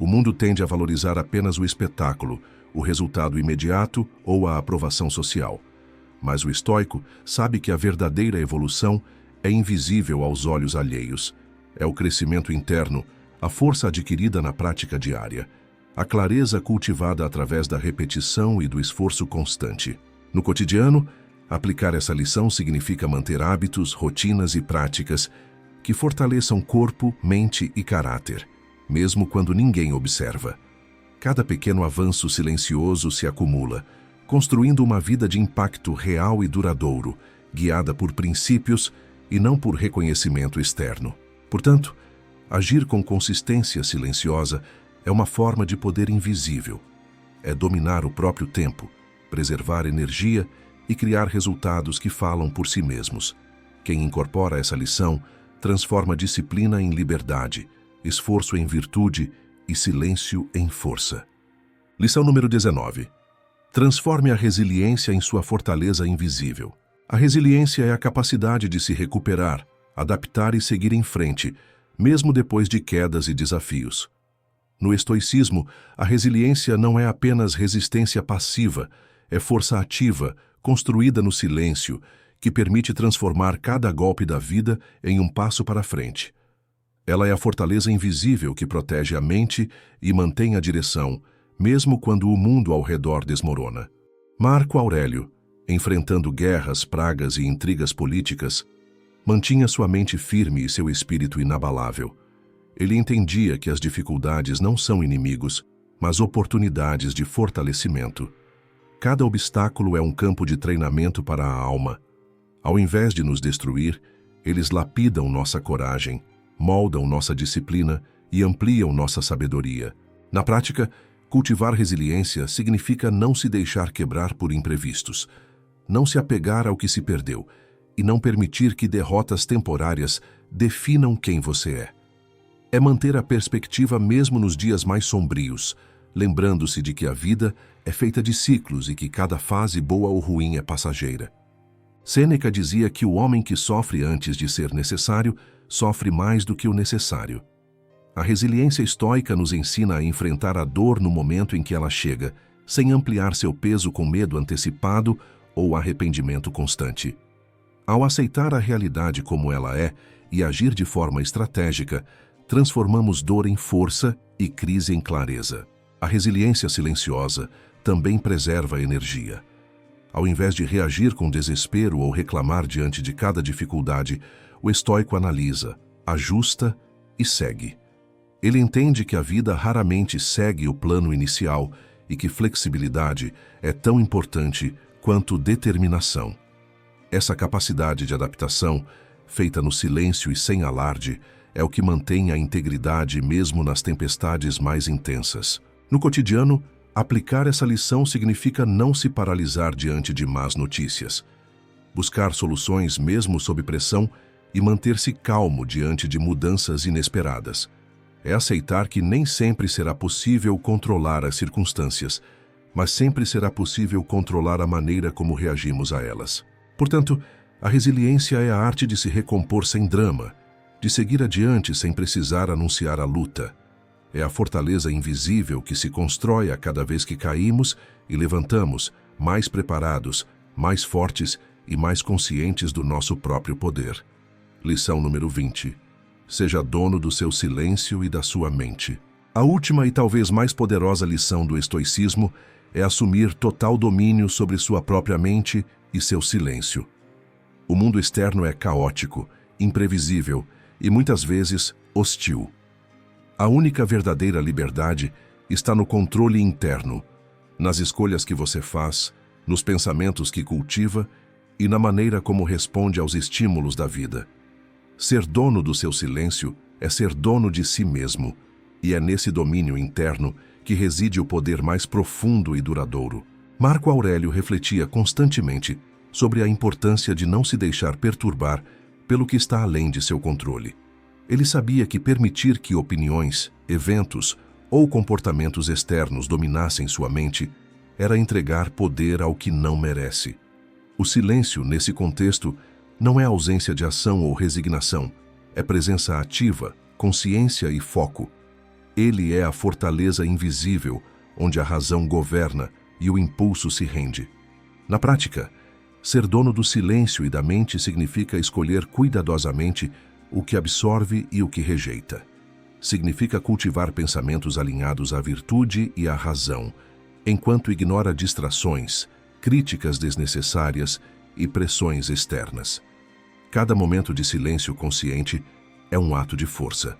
O mundo tende a valorizar apenas o espetáculo, o resultado imediato ou a aprovação social. Mas o estoico sabe que a verdadeira evolução é invisível aos olhos alheios. É o crescimento interno, a força adquirida na prática diária, a clareza cultivada através da repetição e do esforço constante. No cotidiano, aplicar essa lição significa manter hábitos, rotinas e práticas que fortaleçam corpo, mente e caráter, mesmo quando ninguém observa. Cada pequeno avanço silencioso se acumula, construindo uma vida de impacto real e duradouro, guiada por princípios e não por reconhecimento externo. Portanto, agir com consistência silenciosa é uma forma de poder invisível. É dominar o próprio tempo, preservar energia e criar resultados que falam por si mesmos. Quem incorpora essa lição transforma disciplina em liberdade, esforço em virtude e silêncio em força. Lição número 19. Transforme a resiliência em sua fortaleza invisível. A resiliência é a capacidade de se recuperar, adaptar e seguir em frente, mesmo depois de quedas e desafios. No estoicismo, a resiliência não é apenas resistência passiva, é força ativa, construída no silêncio, que permite transformar cada golpe da vida em um passo para frente. Ela é a fortaleza invisível que protege a mente e mantém a direção, mesmo quando o mundo ao redor desmorona. Marco Aurélio, enfrentando guerras, pragas e intrigas políticas, mantinha sua mente firme e seu espírito inabalável. Ele entendia que as dificuldades não são inimigos, mas oportunidades de fortalecimento. Cada obstáculo é um campo de treinamento para a alma. Ao invés de nos destruir, eles lapidam nossa coragem, moldam nossa disciplina e ampliam nossa sabedoria. Na prática, cultivar resiliência significa não se deixar quebrar por imprevistos, não se apegar ao que se perdeu e não permitir que derrotas temporárias definam quem você é. É manter a perspectiva mesmo nos dias mais sombrios, lembrando-se de que a vida é feita de ciclos e que cada fase boa ou ruim é passageira. Sêneca dizia que o homem que sofre antes de ser necessário sofre mais do que o necessário. A resiliência estoica nos ensina a enfrentar a dor no momento em que ela chega, sem ampliar seu peso com medo antecipado ou arrependimento constante. Ao aceitar a realidade como ela é e agir de forma estratégica, transformamos dor em força e crise em clareza. A resiliência silenciosa também preserva a energia. Ao invés de reagir com desespero ou reclamar diante de cada dificuldade, o estoico analisa, ajusta e segue. Ele entende que a vida raramente segue o plano inicial e que flexibilidade é tão importante quanto determinação. Essa capacidade de adaptação, feita no silêncio e sem alarde, é o que mantém a integridade mesmo nas tempestades mais intensas. No cotidiano, aplicar essa lição significa não se paralisar diante de más notícias, buscar soluções mesmo sob pressão e manter-se calmo diante de mudanças inesperadas. É aceitar que nem sempre será possível controlar as circunstâncias, mas sempre será possível controlar a maneira como reagimos a elas. Portanto, a resiliência é a arte de se recompor sem drama, de seguir adiante sem precisar anunciar a luta. É a fortaleza invisível que se constrói a cada vez que caímos e levantamos, mais preparados, mais fortes e mais conscientes do nosso próprio poder. Lição número 20. Seja dono do seu silêncio e da sua mente. A última e talvez mais poderosa lição do estoicismo é assumir total domínio sobre sua própria mente e seu silêncio. O mundo externo é caótico, imprevisível e muitas vezes hostil. A única verdadeira liberdade está no controle interno, nas escolhas que você faz, nos pensamentos que cultiva e na maneira como responde aos estímulos da vida. Ser dono do seu silêncio é ser dono de si mesmo, e é nesse domínio interno que reside o poder mais profundo e duradouro. Marco Aurélio refletia constantemente sobre a importância de não se deixar perturbar pelo que está além de seu controle. Ele sabia que permitir que opiniões, eventos ou comportamentos externos dominassem sua mente era entregar poder ao que não merece. O silêncio, nesse contexto, não é ausência de ação ou resignação, é presença ativa, consciência e foco. Ele é a fortaleza invisível, onde a razão governa e o impulso se rende. Na prática, ser dono do silêncio e da mente significa escolher cuidadosamente o que absorve e o que rejeita. Significa cultivar pensamentos alinhados à virtude e à razão, enquanto ignora distrações, críticas desnecessárias e pressões externas. Cada momento de silêncio consciente é um ato de força.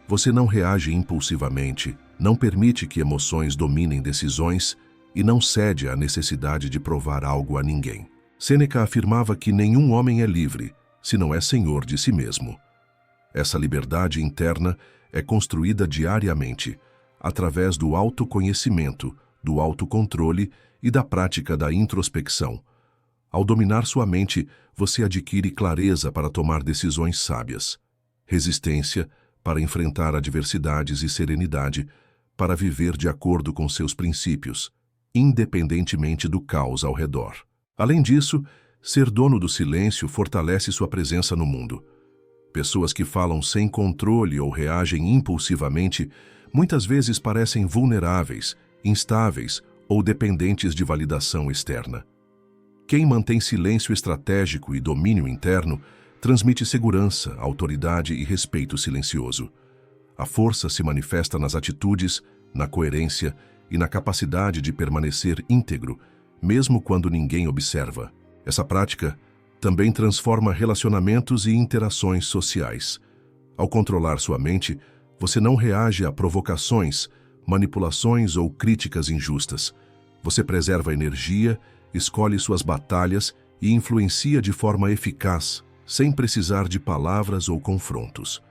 Você não reage impulsivamente, não permite que emoções dominem decisões e não cede à necessidade de provar algo a ninguém. Sêneca afirmava que nenhum homem é livre se não é senhor de si mesmo. Essa liberdade interna é construída diariamente, através do autoconhecimento, do autocontrole e da prática da introspecção. Ao dominar sua mente, você adquire clareza para tomar decisões sábias, resistência para enfrentar adversidades e serenidade para viver de acordo com seus princípios, independentemente do caos ao redor. Além disso, ser dono do silêncio fortalece sua presença no mundo. Pessoas que falam sem controle ou reagem impulsivamente muitas vezes parecem vulneráveis, instáveis ou dependentes de validação externa. Quem mantém silêncio estratégico e domínio interno transmite segurança, autoridade e respeito silencioso. A força se manifesta nas atitudes, na coerência e na capacidade de permanecer íntegro, mesmo quando ninguém observa. Essa prática também transforma relacionamentos e interações sociais. Ao controlar sua mente, você não reage a provocações, manipulações ou críticas injustas. Você preserva energia, escolhe suas batalhas e influencia de forma eficaz, sem precisar de palavras ou confrontos.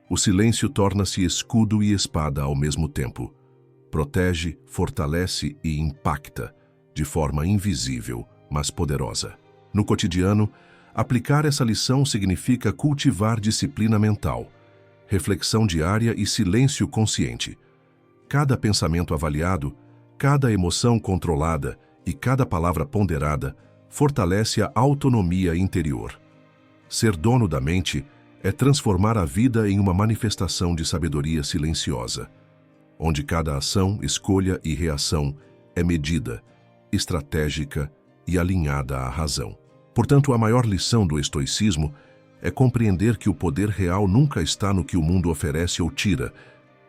O silêncio torna-se escudo e espada ao mesmo tempo. Protege, fortalece e impacta, de forma invisível, mas poderosa. No cotidiano, aplicar essa lição significa cultivar disciplina mental, reflexão diária e silêncio consciente. Cada pensamento avaliado, cada emoção controlada e cada palavra ponderada fortalece a autonomia interior. Ser dono da mente é transformar a vida em uma manifestação de sabedoria silenciosa, onde cada ação, escolha e reação é medida, estratégica e alinhada à razão. Portanto, a maior lição do estoicismo é compreender que o poder real nunca está no que o mundo oferece ou tira,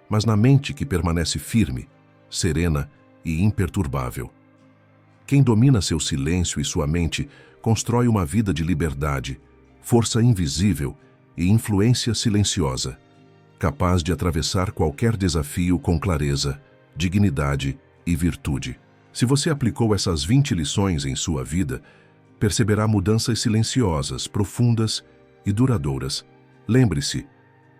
mas na mente que permanece firme, serena e imperturbável. Quem domina seu silêncio e sua mente constrói uma vida de liberdade, força invisível e influência silenciosa, capaz de atravessar qualquer desafio com clareza, dignidade e virtude. Se você aplicou essas 20 lições em sua vida, perceberá mudanças silenciosas, profundas e duradouras. Lembre-se,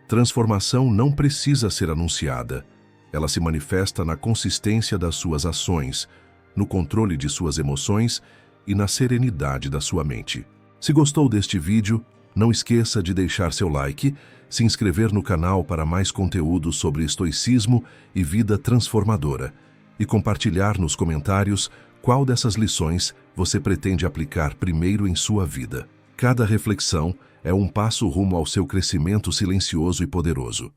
transformação não precisa ser anunciada. Ela se manifesta na consistência das suas ações, no controle de suas emoções e na serenidade da sua mente. Se gostou deste vídeo, não esqueça de deixar seu like, se inscrever no canal para mais conteúdo sobre estoicismo e vida transformadora e compartilhar nos comentários qual dessas lições você pretende aplicar primeiro em sua vida. Cada reflexão é um passo rumo ao seu crescimento silencioso e poderoso.